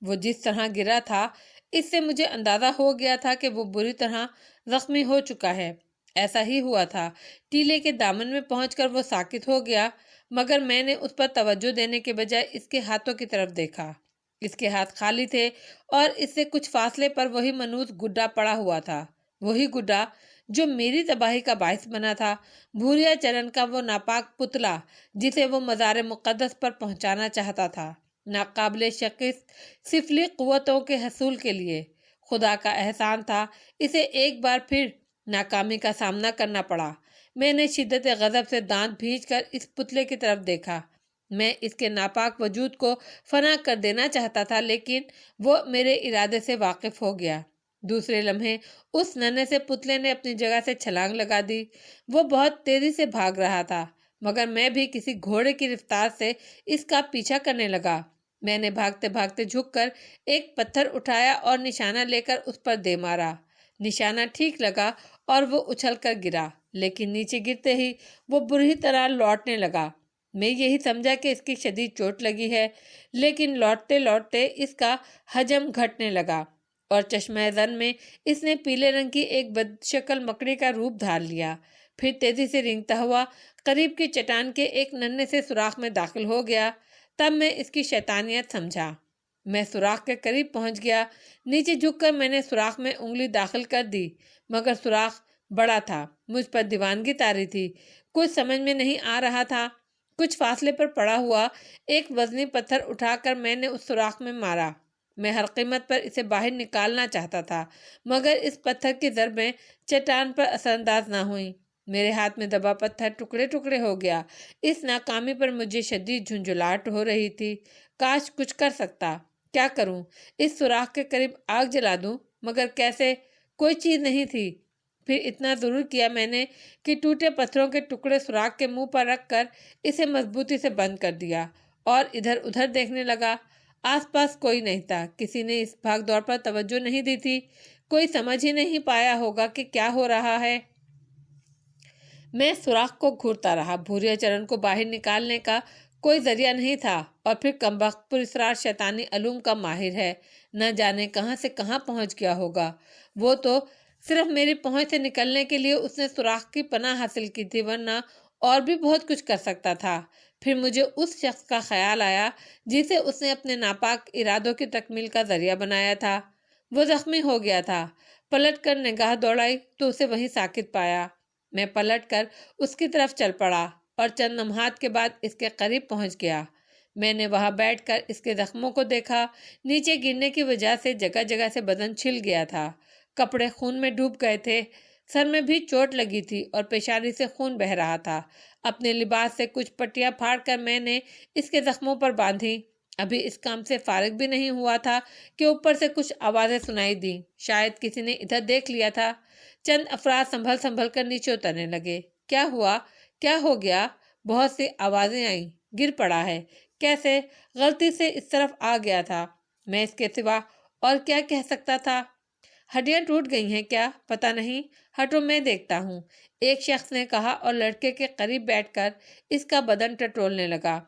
وہ جس طرح گرا تھا اس سے مجھے اندازہ ہو گیا تھا کہ وہ بری طرح زخمی ہو چکا ہے۔ ایسا ہی ہوا تھا۔ ٹیلے کے دامن میں پہنچ کر وہ ساکت ہو گیا، مگر میں نے اس پر توجہ دینے کے بجائے اس کے ہاتھوں کی طرف دیکھا۔ اس کے ہاتھ خالی تھے اور اس سے کچھ فاصلے پر وہی منوس گڈا پڑا ہوا تھا، وہی گڈا جو میری تباہی کا باعث بنا تھا، بھوریا چرن کا وہ ناپاک پتلا جسے وہ مزار مقدس پر پہنچانا چاہتا تھا، ناقابل شکست سفلی قوتوں کے حصول کے لیے۔ خدا کا احسان تھا اسے ایک بار پھر ناکامی کا سامنا کرنا پڑا۔ میں نے شدت غضب سے دانت بھینچ کر اس پتلے کی طرف دیکھا۔ میں اس کے ناپاک وجود کو فنا کر دینا چاہتا تھا، لیکن وہ میرے ارادے سے واقف ہو گیا۔ دوسرے لمحے اس ننھے سے پتلے نے اپنی جگہ سے چھلانگ لگا دی۔ وہ بہت تیزی سے بھاگ رہا تھا، مگر میں بھی کسی گھوڑے کی رفتار سے اس کا پیچھا کرنے لگا۔ میں نے بھاگتے بھاگتے جھک کر ایک پتھر اٹھایا اور نشانہ لے کر اس پر دے مارا۔ نشانہ ٹھیک لگا اور وہ اچھل کر گرا، لیکن نیچے گرتے ہی وہ بری طرح لوٹنے لگا۔ میں یہی سمجھا کہ اس کی شدید چوٹ لگی ہے، لیکن لوٹتے لوٹتے اس کا حجم گھٹنے لگا اور چشمہ زن میں اس نے پیلے رنگ کی ایک بدشکل مکڑی کا روپ دھار لیا۔ پھر تیزی سے رینگتا ہوا قریب کی چٹان کے ایک ننھے سے سوراخ میں داخل ہو گیا۔ تب میں اس کی شیطانیت سمجھا۔ میں سوراخ کے قریب پہنچ گیا۔ نیچے جھک کر میں نے سوراخ میں انگلی داخل کر دی، مگر سوراخ بڑا تھا، مجھ پر دیوانگی طاری تھی، کچھ سمجھ میں نہیں آ رہا تھا۔ کچھ فاصلے پر پڑا ہوا ایک وزنی پتھر اٹھا کر میں نے اس سوراخ میں مارا۔ میں ہر قیمت پر اسے باہر نکالنا چاہتا تھا، مگر اس پتھر کی ضربیں چٹان پر اثر انداز نہ ہوئیں۔ میرے ہاتھ میں دبا پتھر ٹکڑے ٹکڑے ہو گیا۔ اس ناکامی پر مجھے شدید جھنجھلاہٹ ہو رہی تھی۔ کاش کچھ کر سکتا۔ کیا کروں؟ اس سوراخ کے قریب آگ جلا دوں؟ مگر کیسے؟ کوئی چیز نہیں تھی۔ پھر اتنا ضرور کیا میں نے کہ ٹوٹے پتھروں کے ٹکڑے سوراخ کے منہ پر رکھ کر اسے مضبوطی سے بند کر دیا اور ادھر ادھر دیکھنے لگا۔ آس پاس کوئی نہیں تھا، کسی نے اس بھاگ دوڑ پر توجہ نہیں دی تھی، کوئی سمجھ ہی نہیں پایا ہوگا کہ کیا ہو رہا ہے۔ میں سوراخ کو گھورتا رہا۔ بھوریا چرن کو باہر نکالنے کا کوئی ذریعہ نہیں تھا، اور پھر کمبخت پراسرار شیطانی علوم کا ماہر ہے، نہ جانے کہاں سے کہاں پہنچ گیا ہوگا۔ وہ تو صرف میری پہنچ سے نکلنے کے لیے اس نے سوراخ کی پناہ حاصل کی تھی، ورنہ اور بھی بہت کچھ کر سکتا تھا۔ پھر مجھے اس شخص کا خیال آیا جسے اس نے اپنے ناپاک ارادوں کی تکمیل کا ذریعہ بنایا تھا۔ وہ زخمی ہو گیا تھا۔ پلٹ کر نگاہ دوڑائی تو اسے وہیں ساکت پایا۔ میں پلٹ کر اس کی طرف چل پڑا اور چند لمحات کے بعد اس کے قریب پہنچ گیا۔ میں نے وہاں بیٹھ کر اس کے زخموں کو دیکھا۔ نیچے گرنے کی وجہ سے جگہ جگہ سے بدن چھل گیا تھا، کپڑے خون میں ڈوب گئے تھے، سر میں بھی چوٹ لگی تھی اور پیشانی سے خون بہہ رہا تھا۔ اپنے لباس سے کچھ پٹیاں پھاڑ کر میں نے اس کے زخموں پر باندھی۔ ابھی اس کام سے فارغ بھی نہیں ہوا تھا کہ اوپر سے کچھ آوازیں سنائی دیں، شاید کسی نے ادھر دیکھ لیا تھا۔ چند افراد سنبھل سنبھل کر نیچے اترنے لگے۔ کیا ہوا؟ کیا ہو گیا؟ بہت سی آوازیں آئیں۔ گر پڑا ہے؟ کیسے؟ غلطی سے اس طرف آ گیا تھا۔ میں اس کے سوا اور کیا کہہ سکتا تھا؟ ہڈیاں ٹوٹ گئی ہیں کیا؟ پتہ نہیں، ہٹو میں دیکھتا ہوں، ایک شخص نے کہا اور لڑکے کے قریب بیٹھ کر اس کا بدن ٹٹولنے لگا۔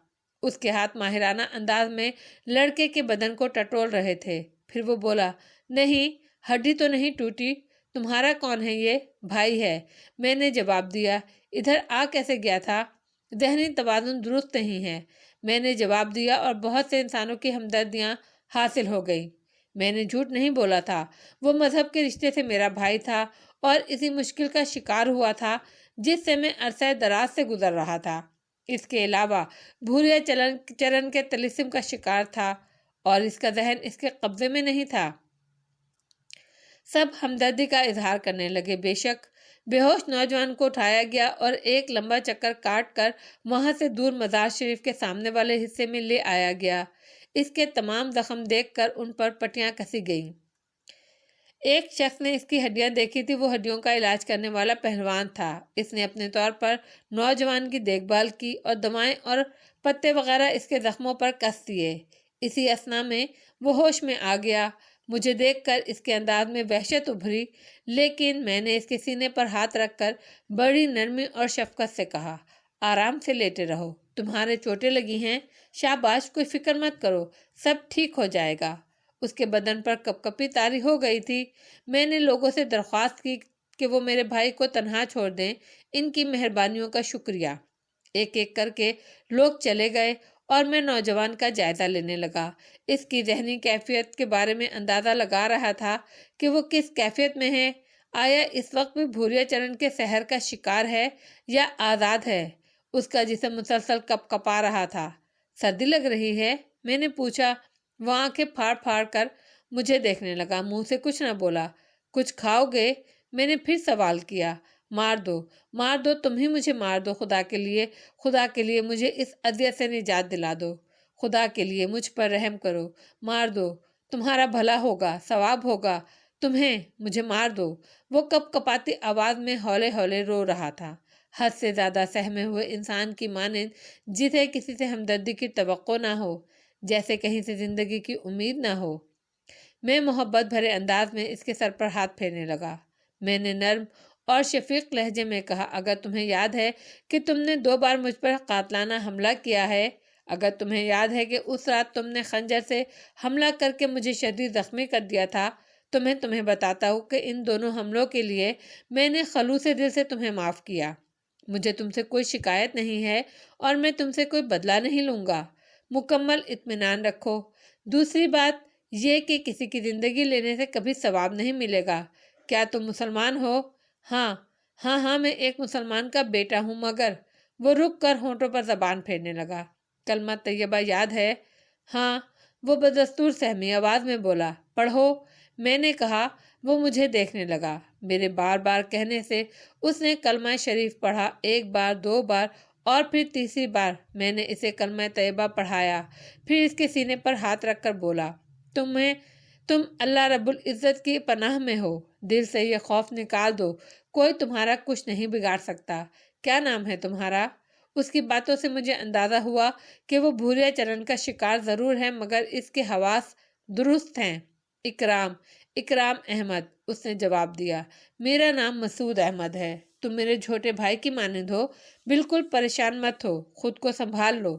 اس کے ہاتھ ماہرانہ انداز میں لڑکے کے بدن کو ٹٹول رہے تھے۔ پھر وہ بولا، نہیں، ہڈی تو نہیں ٹوٹی۔ تمہارا کون ہے یہ؟ بھائی ہے، میں نے جواب دیا۔ ادھر آ کیسے گیا تھا؟ ذہنی توازن درست نہیں ہے، میں نے جواب دیا، اور بہت سے انسانوں کی ہمدردیاں حاصل ہو گئی۔ میں نے جھوٹ نہیں بولا تھا، وہ مذہب کے رشتے سے میرا بھائی تھا اور اسی مشکل کا شکار ہوا تھا جس سے میں عرصہ دراز سے گزر رہا تھا۔ اس کے علاوہ بھوریا چرن کے طلسم کا شکار تھا اور اس کا ذہن اس کے قبضے میں نہیں تھا۔ سب ہمدردی کا اظہار کرنے لگے۔ بے شک بے ہوش نوجوان کو اٹھایا گیا اور ایک لمبا چکر کاٹ کر وہاں سے دور مزار شریف کے سامنے والے حصے میں لے آیا گیا۔ اس کے تمام زخم دیکھ کر ان پر پٹیاں کسی گئیں۔ ایک شخص نے اس کی ہڈیاں دیکھی تھی، وہ ہڈیوں کا علاج کرنے والا پہلوان تھا۔ اس نے اپنے طور پر نوجوان کی دیکھ بھال کی اور دوائیں اور پتے وغیرہ اس کے زخموں پر کس دیے۔ اسی اثنا میں وہ ہوش میں آ گیا۔ مجھے دیکھ کر اس کے انداز میں وحشت ابھری، لیکن میں نے اس کے سینے پر ہاتھ رکھ کر بڑی نرمی اور شفقت سے کہا، آرام سے لیٹے رہو، تمہارے چوٹیں لگی ہیں، شاباش، کوئی فکر مت کرو، سب ٹھیک ہو جائے گا۔ اس کے بدن پر کپ کپی طاری ہو گئی تھی۔ میں نے لوگوں سے درخواست کی کہ وہ میرے بھائی کو تنہا چھوڑ دیں، ان کی مہربانیوں کا شکریہ۔ ایک ایک کر کے لوگ چلے گئے اور میں نوجوان کا جائزہ لینے لگا۔ اس کی ذہنی کیفیت کے بارے میں اندازہ لگا رہا تھا کہ وہ کس کیفیت میں ہے۔ آیا اس وقت بھی بھوریا چرن کے سحر کا شکار ہے یا آزاد ہے؟ اس کا جسم مسلسل کپ کپا رہا تھا۔ سردی لگ رہی ہے؟ میں نے پوچھا۔ وہ آنکھیں پھاڑ پھاڑ کر مجھے دیکھنے لگا، منہ سے کچھ نہ بولا۔ کچھ کھاؤ گے؟ میں نے پھر سوال کیا۔ مار دو، تم ہی مجھے مار دو، خدا کے لیے مجھے اس اذیت سے نجات دلا دو، خدا کے لیے مجھ پر رحم کرو، مار دو، تمہارا بھلا ہوگا، ثواب ہوگا، تمہیں، مجھے مار دو۔ وہ کپ کپاتی آواز میں ہولے ہولے رو رہا تھا، حد سے زیادہ سہمے ہوئے انسان کی مانند، جسے کسی سے ہمدردی کی توقع نہ ہو، جیسے کہیں سے زندگی کی امید نہ ہو۔ میں محبت بھرے انداز میں اس کے سر پر ہاتھ پھیرنے لگا۔ میں نے نرم اور شفیق لہجے میں کہا، اگر تمہیں یاد ہے کہ تم نے 2 بار مجھ پر قاتلانہ حملہ کیا ہے، اگر تمہیں یاد ہے کہ اس رات تم نے خنجر سے حملہ کر کے مجھے شدید زخمی کر دیا تھا، تو میں تمہیں بتاتا ہوں کہ ان دونوں حملوں کے لیے میں نے خلوص دل سے تمہیں معاف کیا۔ مجھے تم سے کوئی شکایت نہیں ہے اور میں تم سے کوئی بدلہ نہیں لوں گا۔ مکمل اطمینان رکھو۔ دوسری بات یہ کہ کسی کی زندگی لینے سے کبھی ثواب نہیں ملے گا۔ کیا تم مسلمان ہو؟ ہاں، میں ایک مسلمان کا بیٹا ہوں، مگر… وہ رک کر ہونٹوں پر زبان پھیرنے لگا۔ کلمہ طیبہ یاد ہے؟ ہاں، وہ بدستور سہمی آواز میں بولا۔ پڑھو، میں نے کہا۔ وہ مجھے دیکھنے لگا۔ میرے بار بار کہنے سے اس نے کلمہ شریف پڑھا، 1 بار، 2 بار اور پھر تیسری بار میں نے اسے کلمہ طیبہ پڑھایا، پھر اس کے سینے پر ہاتھ رکھ کر بولا، تم اللہ رب العزت کی پناہ میں ہو، دل سے یہ خوف نکال دو، کوئی تمہارا کچھ نہیں بگاڑ سکتا۔ کیا نام ہے تمہارا؟ اس کی باتوں سے مجھے اندازہ ہوا کہ وہ بھوریا چرن کا شکار ضرور ہے مگر اس کے حواس درست ہیں۔ اکرام احمد، اس نے جواب دیا۔ میرا نام مسعود احمد ہے۔ تم میرے چھوٹے بھائی کی مانند ہو، بالکل پریشان مت ہو، خود کو سنبھال لو۔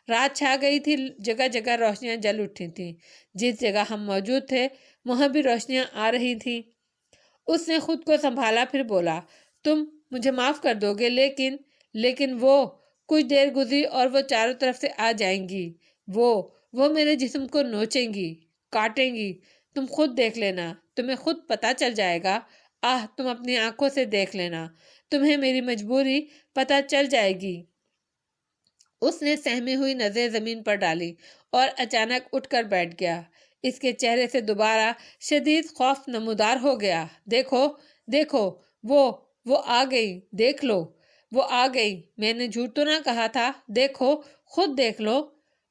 رات چھا گئی تھی، جگہ جگہ روشنیاں جل اٹھی تھیں، جس جگہ ہم موجود تھے وہاں بھی روشنیاں آ رہی تھیں۔ اس نے خود کو سنبھالا، پھر بولا، تم مجھے معاف کر دو گے، لیکن وہ… کچھ دیر گزری اور وہ چاروں طرف سے آ جائیں گی، وہ میرے جسم کو نوچیں گی، کاٹیں گی، تم خود دیکھ لینا، تمہیں خود پتہ چل جائے گا۔ تم اپنی آنکھوں سے دیکھ لینا، تمہیں میری مجبوری پتہ چل جائے گی۔ اس نے سہمی ہوئی نظریں زمین پر ڈالی اور اچانک اٹھ کر بیٹھ گیا۔ اس کے چہرے سے دوبارہ شدید خوف نمودار ہو گیا۔ دیکھو، وہ آ گئی، دیکھ لو، وہ آ گئی، میں نے جھوٹ تو نہ کہا تھا، دیکھو، خود دیکھ لو۔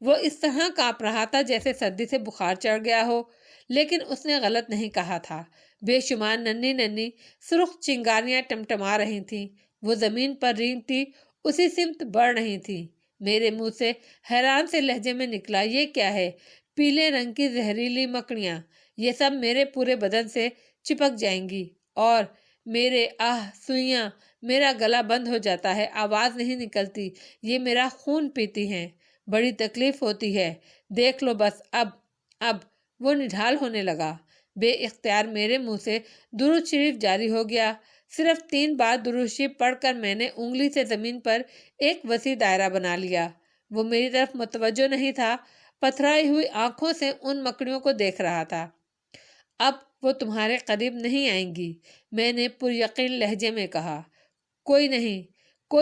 وہ اس طرح کانپ رہا تھا جیسے سردی سے بخار چڑھ گیا ہو، لیکن اس نے غلط نہیں کہا تھا۔ بے شمار ننھی سرخ چنگاریاں ٹمٹما رہی تھیں، وہ زمین پر رینگتی اسی سمت بڑھ رہی تھیں۔ میرے منہ سے حیران سے لہجے میں نکلا، یہ کیا ہے؟ پیلے رنگ کی زہریلی مکڑیاں، یہ سب میرے پورے بدن سے چپک جائیں گی اور میرے سوئیاں، میرا گلا بند ہو جاتا ہے، آواز نہیں نکلتی، یہ میرا خون پیتی ہیں، بڑی تکلیف ہوتی ہے، دیکھ لو بس۔ اب وہ نڈھال ہونے لگا۔ بے اختیار میرے منہ سے درود شریف جاری ہو گیا۔ صرف 3 بار درود شریف پڑھ کر میں نے انگلی سے زمین پر ایک وسیع دائرہ بنا لیا۔ وہ میری طرف متوجہ نہیں تھا، پتھرائی ہوئی آنکھوں سے ان مکڑیوں کو دیکھ رہا تھا۔ اب وہ تمہارے قریب نہیں آئیں گی، میں نے پر یقین لہجے میں کہا۔ کوئی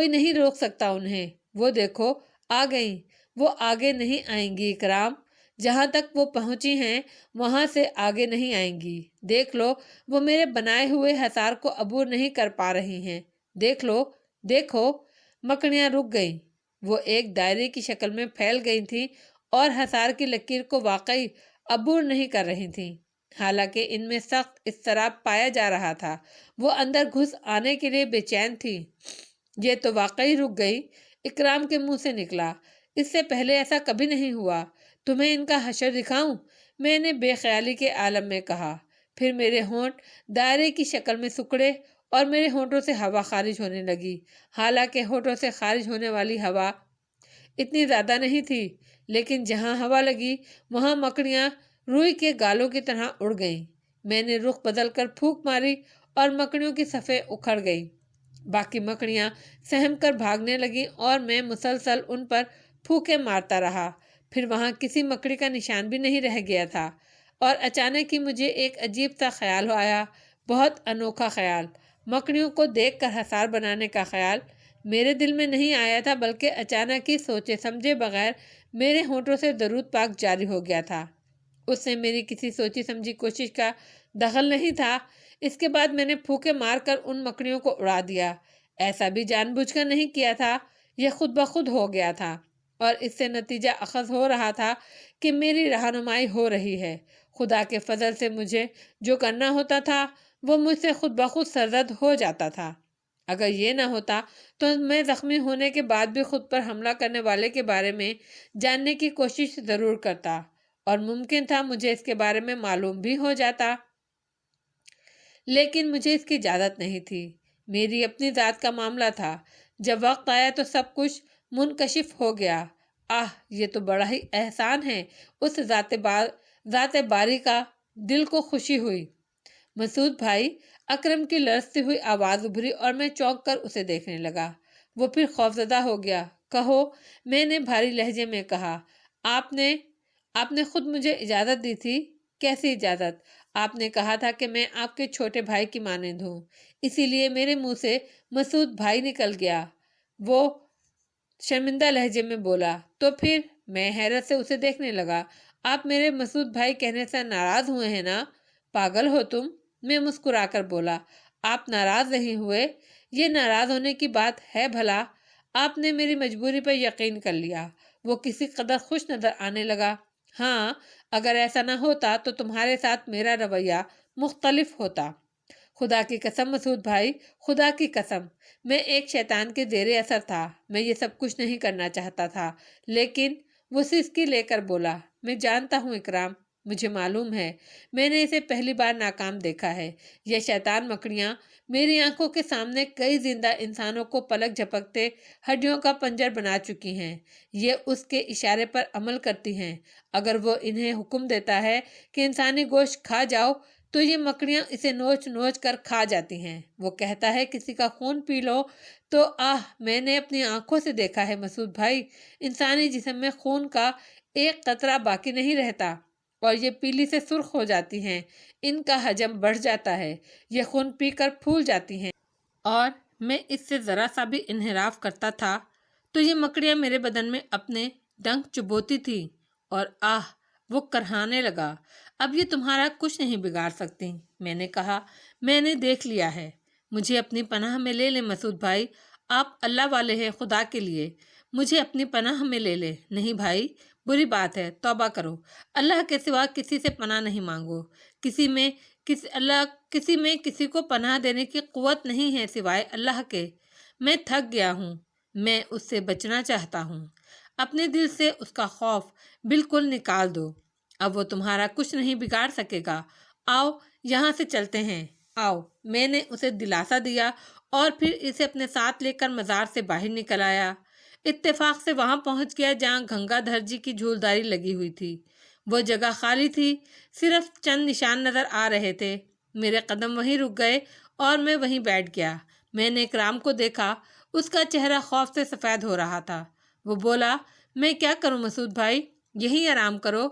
نہیں روک سکتا انہیں، وہ دیکھو آ گئیں، وہ آگے نہیں آئیں گی اکرام، جہاں تک وہ پہنچی ہیں وہاں سے آگے نہیں آئیں گی، دیکھ لو، وہ میرے بنائے ہوئے حصار کو عبور نہیں کر پا رہی ہیں، دیکھو۔ مکڑیاں رک گئیں، وہ ایک دائرے کی شکل میں پھیل گئی تھیں اور حصار کی لکیر کو واقعی عبور نہیں کر رہی تھیں، حالانکہ ان میں سخت اضطراب پایا جا رہا تھا، وہ اندر گھس آنے کے لیے بے چین تھی۔ یہ تو واقعی رک گئی، اکرام کے منہ سے نکلا، اس سے پہلے ایسا کبھی نہیں ہوا، تمہیں ان کا حشر دکھاؤں؟ میں نے بے خیالی کے عالم میں کہا۔ پھر میرے ہونٹ دائرے کی شکل میں سکڑے اور میرے ہونٹوں سے ہوا خارج ہونے لگی، حالانکہ ہونٹوں سے خارج ہونے والی ہوا اتنی زیادہ نہیں تھی، لیکن جہاں ہوا لگی وہاں مکڑیاں روئی کے گالوں کی طرح اڑ گئیں۔ میں نے رخ بدل کر پھونک ماری اور مکڑیوں کی صفیں اکھڑ گئیں، باقی مکڑیاں سہم کر بھاگنے لگیں اور میں مسلسل ان پر پھونکے مارتا رہا، پھر وہاں کسی مکڑی کا نشان بھی نہیں رہ گیا تھا، اور اچانک ہی مجھے ایک عجیب سا خیال آیا، بہت انوکھا خیال۔ مکڑیوں کو دیکھ کر حصار بنانے کا خیال میرے دل میں نہیں آیا تھا، بلکہ اچانک ہی سوچے سمجھے بغیر میرے ہونٹوں سے درود پاک جاری ہو گیا تھا۔ اس سے میری کسی سوچی سمجھی کوشش کا دخل نہیں تھا۔ اس کے بعد میں نے پھونکے مار کر ان مکڑیوں کو اڑا دیا۔ ایسا بھی جان بوجھ کر نہیں کیا تھا، یہ خود بخود ہو گیا تھا، اور اس سے نتیجہ اخذ ہو رہا تھا کہ میری رہنمائی ہو رہی ہے۔ خدا کے فضل سے مجھے جو کرنا ہوتا تھا وہ مجھ سے خود بخود سرزد ہو جاتا تھا۔ اگر یہ نہ ہوتا تو میں زخمی ہونے کے بعد بھی خود پر حملہ کرنے والے کے بارے میں جاننے کی کوشش ضرور کرتا، اور ممکن تھا مجھے اس کے بارے میں معلوم بھی ہو جاتا، لیکن مجھے اس کی اجازت نہیں تھی۔ میری اپنی ذات کا معاملہ تھا۔ جب وقت آیا تو سب کچھ منکشف ہو گیا۔ یہ تو بڑا ہی احسان ہے۔ اس ذات باری کا دل کو خوشی ہوئی۔ مسعود بھائی، اکرم کی لرزتی ہوئی آواز ابھری اور میں چونک کر اسے دیکھنے لگا۔ وہ پھر خوفزدہ ہو گیا۔ کہو، میں نے بھاری لہجے میں کہا۔ آپ نے خود مجھے اجازت دی تھی۔ کیسی اجازت؟ آپ نے کہا تھا کہ میں آپ کے چھوٹے بھائی کی مانند ہوں، اسی لیے میرے منہ سے مسعود بھائی نکل گیا۔ وہ شرمندہ لہجے میں بولا۔ تو پھر؟ میں حیرت سے اسے دیکھنے لگا۔ آپ میرے مسعود بھائی کہنے سے ناراض ہوئے ہیں نا؟ پاگل ہو تم؟ میں مسکرا کر بولا۔ آپ ناراض نہیں ہوئے؟ یہ ناراض ہونے کی بات ہے بھلا؟ آپ نے میری مجبوری پر یقین کر لیا۔ وہ کسی قدر خوش نظر آنے لگا۔ ہاں، اگر ایسا نہ ہوتا تو تمہارے ساتھ میرا رویہ مختلف ہوتا۔ خدا کی قسم مسعود بھائی، خدا کی قسم، میں ایک شیطان کے زیر اثر تھا۔ میں یہ سب کچھ نہیں کرنا چاہتا تھا، لیکن وہ سسکی لے کر بولا۔ میں جانتا ہوں اکرام، مجھے معلوم ہے، میں نے اسے پہلی بار ناکام دیکھا ہے۔ یہ شیطان مکڑیاں میری آنکھوں کے سامنے کئی زندہ انسانوں کو پلک جھپکتے ہڈیوں کا پنجر بنا چکی ہیں۔ یہ اس کے اشارے پر عمل کرتی ہیں۔ اگر وہ انہیں حکم دیتا ہے کہ انسانی گوشت کھا جاؤ تو یہ مکڑیاں اسے نوچ نوچ کر کھا جاتی ہیں۔ وہ کہتا ہے کسی کا خون پی لو تو میں نے اپنی آنکھوں سے دیکھا ہے مسعود بھائی، انسانی جسم میں خون کا ایک قطرہ باقی نہیں رہتا، اور یہ پیلی سے سرخ ہو جاتی ہیں۔ ان کا حجم بڑھ جاتا ہے، یہ خون پی کر پھول جاتی ہیں، اور میں اس سے ذرا سا بھی انحراف کرتا تھا تو یہ مکڑیاں میرے بدن میں اپنے ڈنک چبوتی تھی، اور وہ کرہانے لگا۔ اب یہ تمہارا کچھ نہیں بگاڑ سکتی۔ میں نے کہا، میں نے دیکھ لیا ہے، مجھے اپنی پناہ میں لے لے مسعود بھائی، آپ اللہ والے ہیں، خدا کے لیے مجھے اپنی پناہ میں لے لے۔ نہیں بھائی، بری بات ہے، توبہ کرو، اللہ کے سوا کسی سے پناہ نہیں مانگو۔ کسی میں کسی کو پناہ دینے کی قوت نہیں ہے سوائے اللہ کے۔ میں تھک گیا ہوں، میں اس سے بچنا چاہتا ہوں۔ اپنے دل سے اس کا خوف بالکل نکال دو، اب وہ تمہارا کچھ نہیں بگاڑ سکے گا۔ آؤ یہاں سے چلتے ہیں، آؤ۔ میں نے اسے دلاسا دیا اور پھر اسے اپنے ساتھ لے کر مزار سے باہر نکل آیا۔ اتفاق سے وہاں پہنچ گیا جہاں گنگا دھر جی کی جھولداری لگی ہوئی تھی۔ وہ جگہ خالی تھی، صرف چند نشان نظر آ رہے تھے۔ میرے قدم وہیں رک گئے اور میں وہیں بیٹھ گیا۔ میں نے اکرام کو دیکھا، اس کا چہرہ خوف سے سفید ہو رہا تھا۔ وہ بولا، میں کیا کروں مسعود بھائی؟ یہیں آرام کرو۔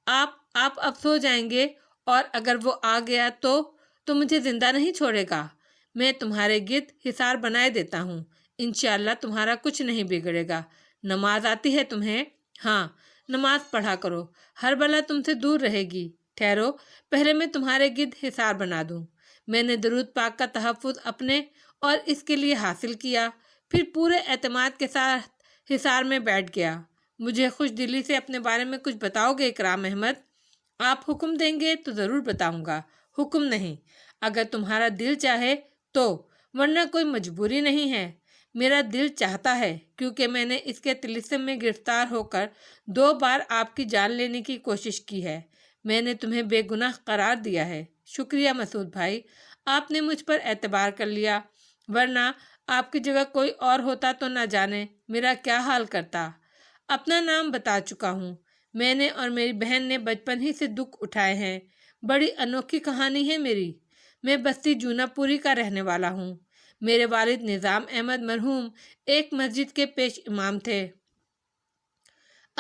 آپ اب سو جائیں گے، اور اگر وہ آ گیا تو مجھے زندہ نہیں چھوڑے گا۔ میں تمہارے گرد حصار بنائے دیتا ہوں، انشاءاللہ تمہارا کچھ نہیں بگڑے گا۔ نماز آتی ہے تمہیں؟ ہاں، نماز پڑھا کرو، ہر بلا تم سے دور رہے گی۔ ٹھہرو، پہلے میں تمہارے گرد حصار بنا دوں۔ میں نے درود پاک کا تحفظ اپنے اور اس کے لیے حاصل کیا، پھر پورے اعتماد کے ساتھ حصار میں بیٹھ گیا۔ مجھے خوش دلی سے اپنے بارے میں کچھ بتاؤ گے اکرام احمد؟ آپ حکم دیں گے تو ضرور بتاؤں گا۔ حکم نہیں، اگر تمہارا دل چاہے تو، ورنہ کوئی مجبوری نہیں ہے۔ میرا دل چاہتا ہے، کیونکہ میں نے اس کے طلسم میں گرفتار ہو کر 2 بار آپ کی جان لینے کی کوشش کی ہے۔ میں نے تمہیں بے گناہ قرار دیا ہے۔ شکریہ مسعود بھائی، آپ نے مجھ پر اعتبار کر لیا، ورنہ آپ کی جگہ کوئی اور ہوتا تو نہ جانے میرا کیا حال کرتا۔ اپنا نام بتا چکا ہوں، میں نے اور میری بہن نے بچپن ہی سے دکھ اٹھائے ہیں۔ بڑی انوکھی کہانی ہے میری۔ میں بستی جونا پوری کا رہنے والا ہوں۔ میرے والد نظام احمد مرحوم ایک مسجد کے پیش امام تھے۔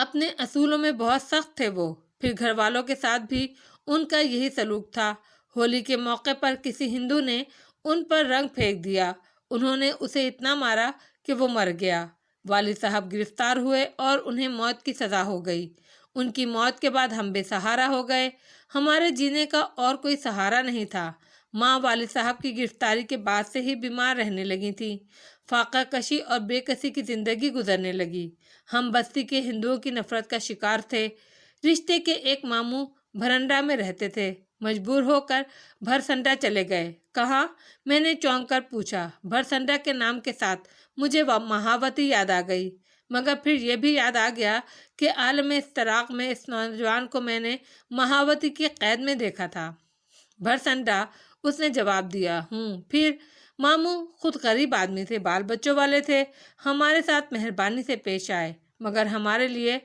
اپنے اصولوں میں بہت سخت تھے وہ۔ پھر گھر والوں کے ساتھ بھی ان کا یہی سلوک تھا۔ ہولی کے موقع پر کسی ہندو نے ان پر رنگ پھینک دیا، انہوں نے اسے اتنا مارا کہ وہ مر گیا۔ والد صاحب گرفتار ہوئے اور انہیں موت کی سزا ہو گئی۔ ان کی موت کے بعد ہم بے سہارا ہو گئے، ہمارے جینے کا اور کوئی سہارا نہیں تھا۔ ماں والد صاحب کی گرفتاری کے بعد سے ہی بیمار رہنے لگی تھی، فاقہ کشی اور بے کسی کی زندگی گزرنے لگی۔ ہم بستی کے ہندوؤں کی نفرت کا شکار تھے۔ رشتے کے ایک ماموں بھرنڈا میں رہتے تھے، مجبور ہو کر بھرسنڈا چلے گئے۔ کہاں؟ میں نے چونک کر پوچھا۔ بھرسنڈا کے نام کے ساتھ مجھے مہاوتی یاد آ گئی، مگر پھر یہ بھی یاد آ گیا کہ عالم استراق میں اس نوجوان کو میں نے مہاوتی کی قید میں دیکھا تھا۔ بھرسنڈا، اس نے جواب دیا۔ پھر ماموں خود غریب آدمی تھے، بال بچوں والے تھے، ہمارے ساتھ مہربانی سے پیش آئے، مگر ہمارے لیے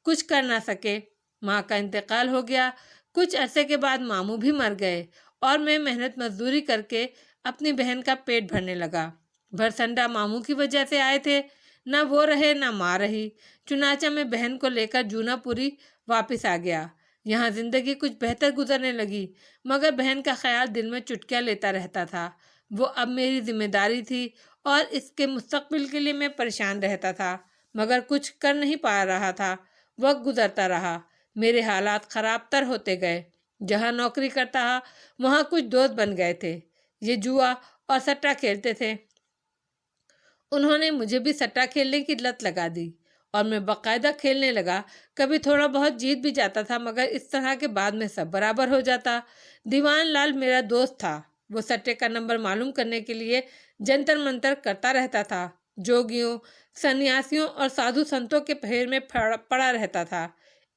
کچھ کر نہ سکے۔ ماں کا انتقال ہو گیا، کچھ عرصے کے بعد ماموں بھی مر گئے اور میں محنت مزدوری کر کے اپنی بہن کا پیٹ بھرنے لگا۔ بھرسنڈا ماموں کی وجہ سے آئے تھے، نہ وہ رہے نہ ماں رہی، چنانچہ میں بہن کو لے کر جونا پوری واپس آ گیا۔ یہاں زندگی کچھ بہتر گزرنے لگی، مگر بہن کا خیال دل میں چٹکیاں لیتا رہتا تھا۔ وہ اب میری ذمہ داری تھی اور اس کے مستقبل کے لیے میں پریشان رہتا تھا، مگر کچھ کر نہیں پا رہا تھا۔ وقت گزرتا رہا، میرے حالات خراب تر ہوتے گئے۔ جہاں نوکری کرتا تھا وہاں کچھ دوست بن گئے تھے، یہ جوا اور سٹا کھیلتے تھے۔ انہوں نے مجھے بھی سٹا کھیلنے کی لت لگا دی اور میں باقاعدہ کھیلنے لگا۔ کبھی تھوڑا بہت جیت بھی جاتا تھا، مگر اس طرح کے بعد میں سب برابر ہو جاتا۔ دیوان لال میرا دوست تھا، وہ سٹے کا نمبر معلوم کرنے کے لیے جنتر منتر کرتا رہتا تھا، جوگیوں، سنیاسیوں اور سادھو سنتوں کے پھیر میں پڑا رہتا تھا۔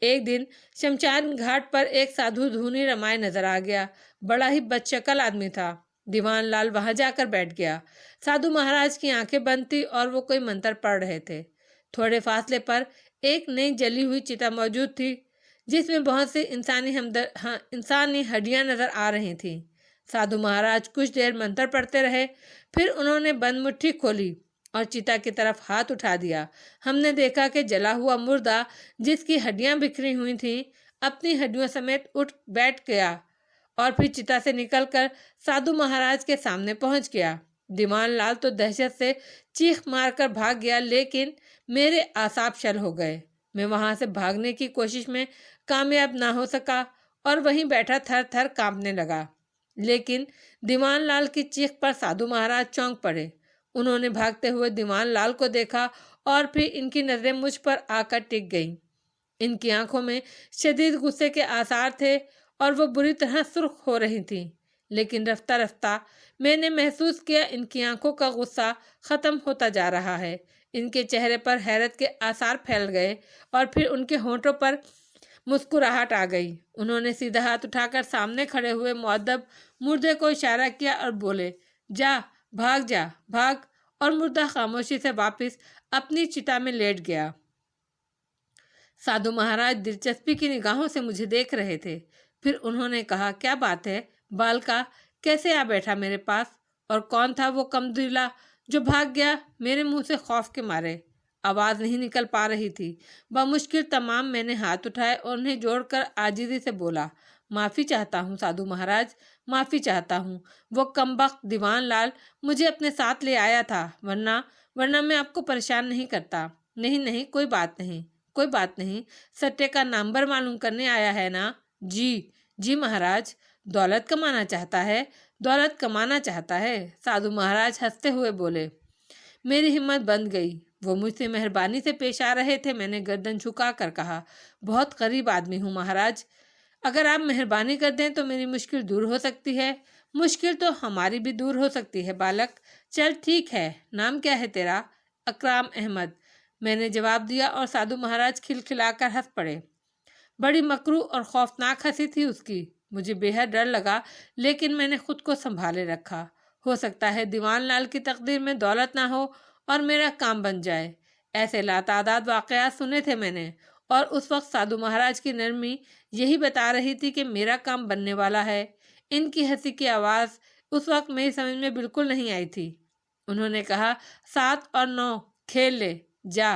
ایک دن شمشان گھاٹ پر ایک سادھو دھونی رمائے نظر آ گیا، بڑا ہی بد شکل آدمی تھا۔ دیوان لال وہاں جا کر بیٹھ گیا۔ سادھو مہاراج کی آنکھیں بند تھی اور وہ کوئی منتر پڑھ رہے تھے۔ تھوڑے فاصلے پر ایک نئی جلی ہوئی چتا موجود تھی، جس میں بہت سی انسانی ہڈیاں نظر آ رہی تھیں۔ سادھو مہاراج کچھ دیر منتر پڑھتے رہے، پھر انہوں نے بند مٹھی کھولی اور چتا کی طرف ہاتھ اٹھا دیا۔ ہم نے دیکھا کہ جلا ہوا مردہ، جس کی ہڈیاں بکھری ہوئی تھیں، اپنی ہڈیوں سمیت اٹھ بیٹھ گیا اور پھر چتا سے نکل کر سادھو مہاراج کے سامنے پہنچ گیا۔ دیوان لال تو دہشت سے چیخ مار کر بھاگ گیا، لیکن میرے اعصاب شل ہو گئے۔ میں وہاں سے بھاگنے کی کوشش میں کامیاب نہ ہو سکا اور وہیں بیٹھا تھر تھر کانپنے لگا۔ لیکن دیوان لال کی چیخ پر سادھو مہاراج چونک پڑے۔ انہوں نے بھاگتے ہوئے دیوان لال کو دیکھا اور پھر ان کی نظریں مجھ پر آ کر ٹک گئیں۔ ان کی آنکھوں میں شدید غصے کے آثار تھے اور وہ بری طرح سرخ ہو رہی تھیں، لیکن رفتہ رفتہ میں نے محسوس کیا ان کی آنکھوں کا غصہ ختم ہوتا جا رہا ہے۔ ان کے چہرے پر حیرت کے آثار پھیل گئے اور پھر ان کے ہونٹوں پر مسکراہٹ آ گئی۔ انہوں نے سیدھا ہاتھ اٹھا کر سامنے کھڑے ہوئے مؤدب مردے کو اشارہ کیا اور بولے، جا، بھاگ، اور مردہ خاموشی سے واپس اپنی چتا میں لیٹ گیا۔ سادھو مہاراج دلچسپی کی نگاہوں سے مجھے دیکھ رہے تھے۔ پھر انہوں نے کہا، کیا بات ہے بالکا، کیسے آ بیٹھا میرے پاس؟ اور کون تھا وہ کمدریلا جو بھاگ گیا؟ میرے منہ سے خوف کے مارے آواز نہیں نکل پا رہی تھی۔ بمشکل تمام میں نے ہاتھ اٹھائے اور انہیں جوڑ کر عاجزی سے بولا، معافی چاہتا ہوں سادھو مہاراج، معافی چاہتا ہوں۔ وہ کمبخت دیوان لال مجھے اپنے ساتھ لے آیا تھا، ورنہ میں آپ کو پریشان نہیں کرتا۔ نہیں، کوئی بات نہیں، سٹے کا نمبر معلوم کرنے آیا ہے نا؟ جی مہاراج۔ دولت کمانا چاہتا ہے، سادھو مہاراج ہنستے ہوئے بولے۔ میری ہمت بندھ گئی۔ وہ مجھ سے مہربانی سے پیش آ رہے تھے۔ میں نے گردن جھکا کر کہا، بہت غریب آدمی ہوں مہاراج، اگر آپ مہربانی کر دیں تو میری مشکل دور ہو سکتی ہے۔ مشکل تو ہماری بھی دور ہو سکتی ہے بالک۔ چل ٹھیک ہے، نام کیا ہے تیرا؟ اکرام احمد، میں نے جواب دیا اور سادھو مہاراج کھلکھلا کر ہنس پڑے۔ بڑی مکروہ اور خوفناک ہنسی تھی اس کی۔ مجھے بے حد ڈر لگا، لیکن میں نے خود کو سنبھالے رکھا۔ ہو سکتا ہے دیوان لال کی تقدیر میں دولت نہ ہو اور میرا کام بن جائے۔ ایسے لاتعداد واقعات سنے تھے میں نے، اور اس وقت سادھو مہاراج کی نرمی یہی بتا رہی تھی کہ میرا کام بننے والا ہے۔ ان کی ہنسی کی آواز اس وقت میری سمجھ میں بالکل نہیں آئی تھی۔ انہوں نے کہا، 7 اور 9 کھیل لے، جا۔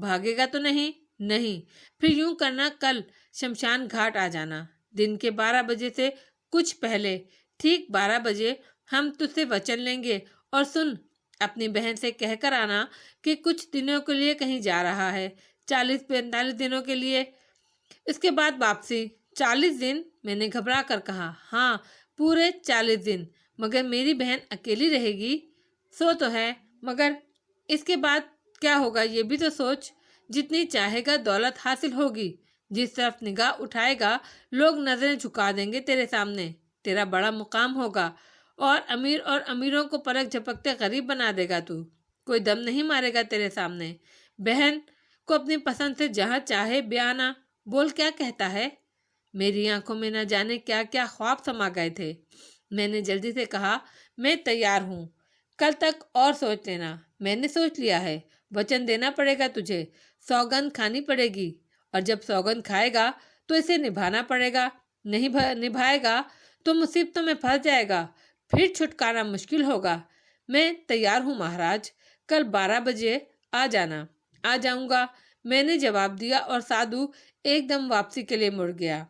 بھاگے گا تو نہیں؟ نہیں۔ پھر یوں کرنا، کل شمشان گھاٹ آ جانا، دن کے 12 بجے سے کچھ پہلے۔ ٹھیک 12 بجے ہم تجھ سے وچن لیں گے۔ اور سن، اپنی بہن سے کہہ کر آنا کہ کچھ دنوں کے لیے کہیں جا رہا ہے، 40-45 دنوں کے لیے، اس کے بعد واپسی۔ 40 دن؟ میں نے گھبرا کر کہا۔ ہاں، پورے 40 دن۔ مگر میری بہن اکیلی رہے گی؟ سو تو ہے، مگر اس کے بعد کیا ہوگا یہ بھی تو سوچ۔ جتنی چاہے گا دولت حاصل ہوگی، جس طرف نگاہ اٹھائے گا لوگ نظریں جھکا دیں گے تیرے سامنے، تیرا بڑا مقام ہوگا، اور امیروں کو پلک جھپکتے غریب بنا دے گا تو۔ کوئی دم نہیں مارے گا تیرے سامنے۔ بہن کو اپنی پسند سے جہاں چاہے بیانا۔ بول، کیا کہتا ہے؟ میری آنکھوں میں نہ جانے کیا کیا خواب سما گئے تھے۔ میں نے جلدی سے کہا، میں تیار ہوں، کل تک اور سوچ لینا۔ میں نے سوچ لیا ہے۔ وچن دینا پڑے گا تجھے، سوگند کھانی پڑے گی، اور جب سوگند کھائے گا تو اسے نبھانا پڑے گا۔ نہیں نبھائے گا تو مصیبتوں میں پھنس جائے گا، پھر چھٹکارا مشکل ہوگا۔ میں تیار ہوں مہاراج، کل 12 بجے آ جانا۔ آ جاؤں گا، میں نے جواب دیا، اور سادھو ایک دم واپسی کے لیے مڑ گیا۔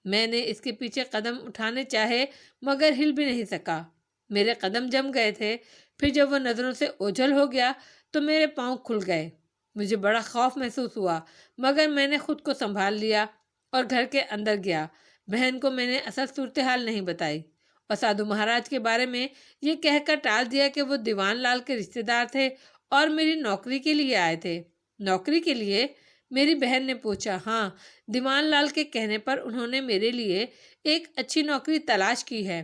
میں نے اس کے پیچھے قدم اٹھانے چاہے مگر ہل بھی نہیں سکا۔ میرے قدم جم گئے تھے۔ پھر جب وہ نظروں سے اوجھل ہو گیا تو میرے پاؤں کھل گئے۔ مجھے بڑا خوف محسوس ہوا، مگر میں نے خود کو سنبھال لیا اور گھر کے اندر گیا۔ بہن کو میں نے اصل صورتحال نہیں بتائی، اور سادھو مہاراج کے بارے میں یہ کہہ کر ٹال دیا کہ وہ دیوان لال کے رشتے دار تھے اور میری نوکری کے لیے آئے تھے۔ نوکری کے لیے؟ میری بہن نے پوچھا۔ ہاں، دیوان لال کے کہنے پر انہوں نے میرے لیے ایک اچھی نوکری تلاش کی ہے۔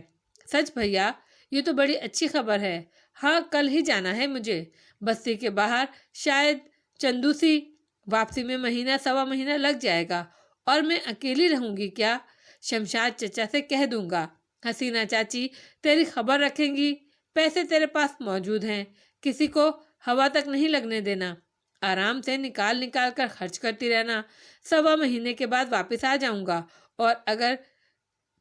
سچ بھیا؟ یہ تو بڑی اچھی خبر ہے۔ ہاں، کل ہی جانا ہے مجھے، بستی کے باہر، شاید چندوسی۔ واپسی میں مہینہ سوا مہینہ لگ جائے گا، اور میں اکیلی رہوں گی کیا؟ شمشاد چچا سے کہہ دوں گا، حسینہ چاچی تیری خبر رکھیں گی، پیسے تیرے پاس موجود ہیں، کسی کو ہوا تک نہیں لگنے دینا، آرام سے نکال کر خرچ کرتی رہنا۔ سوا مہینے کے بعد واپس آ جاؤں گا، اور اگر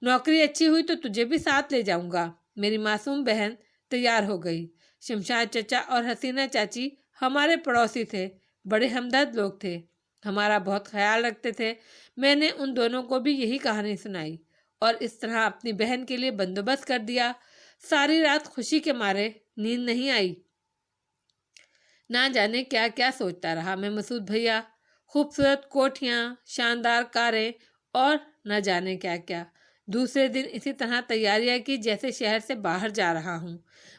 نوکری اچھی ہوئی تو تجھے بھی ساتھ لے جاؤں گا۔ میری معصوم بہن تیار ہو گئی۔ شمشاد چچا اور حسینہ چاچی ہمارے پڑوسی تھے، بڑے ہمدرد لوگ تھے، ہمارا بہت خیال رکھتے تھے۔ میں نے ان دونوں کو بھی یہی کہانی سنائی، اور اس طرح اپنی بہن کے لیے بندوبست کر دیا۔ ساری رات خوشی کے مارے نیند نہیں آئی۔ نہ جانے کیا کیا سوچتا رہا میں مسعود بھیا، خوبصورت کوٹھیاں، شاندار کاریں، اور نہ جانے کیا کیا۔ دوسرے دن اسی طرح تیاریاں کی جیسے شہر سے باہر جا رہا ہوں۔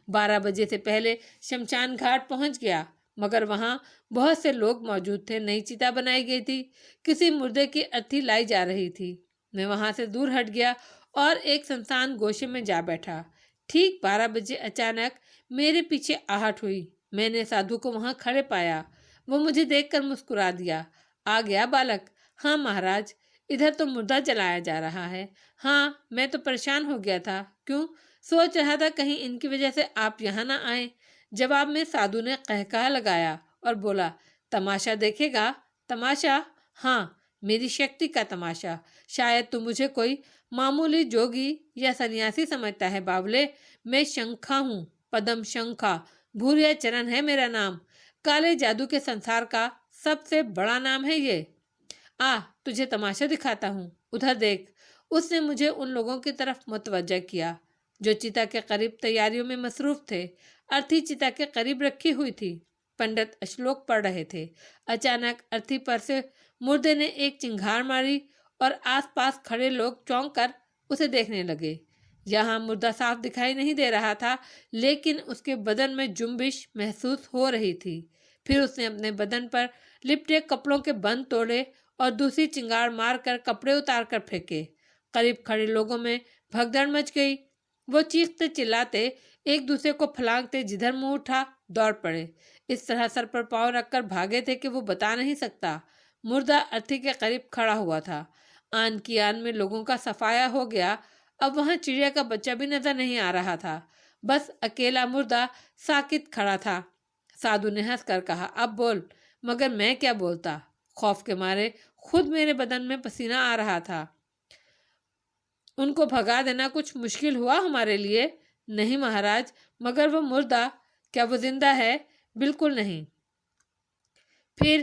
12 بجے سے پہلے شمشان گھاٹ پہنچ گیا، مگر وہاں بہت سے لوگ موجود تھے۔ نئی چتا بنائی گئی تھی، کسی مردے کی ارتھی لائی جا رہی تھی۔ میں وہاں سے دور ہٹ گیا اور ایک سنسان گوشے میں جا بیٹھا۔ ٹھیک 12 بجے اچانک میرے پیچھے آہٹ ہوئی۔ میں نے سادھو کو وہاں کھڑے پایا۔ وہ مجھے دیکھ کر مسکرا دیا۔ آ گیا بالک؟ ہاں مہاراج، ادھر تو مردہ جلایا جا رہا ہے۔ ہاں، میں تو پریشان ہو گیا تھا۔ کیوں؟ سوچ رہا تھا کہیں ان کی وجہ سے آپ یہاں نہ آئیں۔ جواب میں سادھو نے قہقہا لگایا اور بولا، تماشا دیکھے گا؟ تماشا؟ ہاں، میری شکتی کا تماشا۔ شاید تو مجھے کوئی معمولی جوگی یا سنیاسی سمجھتا ہے باولے۔ میں شنکھا ہوں، پدم شنکھا، بھوریا چرن ہے میرا نام۔ کالے جادو کے سنسار کا سب سے بڑا نام ہے یہ۔ تجھے تماشا دکھاتا ہوں، ادھر دیکھ۔ اس نے مجھے ان لوگوں کی طرف متوجہ کیا جو چتا کے قریب تیاریوں میں مصروف تھے۔ ارتھی چتا کے قریب رکھی ہوئی تھی، پنڈت اشلوک پڑھ رہے تھے۔ اچانک ارتھی پر سے مردے نے ایک چنگھاڑ ماری، اور آس پاس کھڑے لوگ چونک کر اسے دیکھنے لگے۔ یہاں مردہ صاف دکھائی نہیں دے رہا تھا، لیکن اس کے بدن میں جنبش محسوس ہو رہی تھی۔ پھر اس نے اپنے بدن پر لپٹے کپڑوں کے بند توڑے اور دوسری چنگاڑ مار کر کپڑے اتار کر پھینکے۔ قریب کھڑے لوگوں میں بھگدڑ مچ گئی۔ وہ چیختے چلاتے، ایک دوسرے کو پھلانگتے جدھر منہ اٹھا دوڑ پڑے۔ اس طرح سر پر پاؤں رکھ کر بھاگے تھے کہ وہ بتا نہیں سکتا۔ مردہ ارتھی کے قریب کھڑا ہوا تھا۔ آن کی آن میں لوگوں کا صفایا ہو گیا۔ اب وہاں چڑیا کا بچہ بھی نظر نہیں آ رہا تھا، بس اکیلا مردہ ساکت کھڑا تھا۔ سادھو نے ہنس کر کہا، اب بول۔ مگر میں کیا بولتا، خوف کے مارے خود میرے بدن میں پسینہ آ رہا تھا۔ ان کو بھگا دینا کچھ مشکل ہوا ہمارے لیے؟ نہیں مہاراج، مگر وہ مردہ، کیا وہ زندہ ہے؟ بالکل نہیں۔ پھر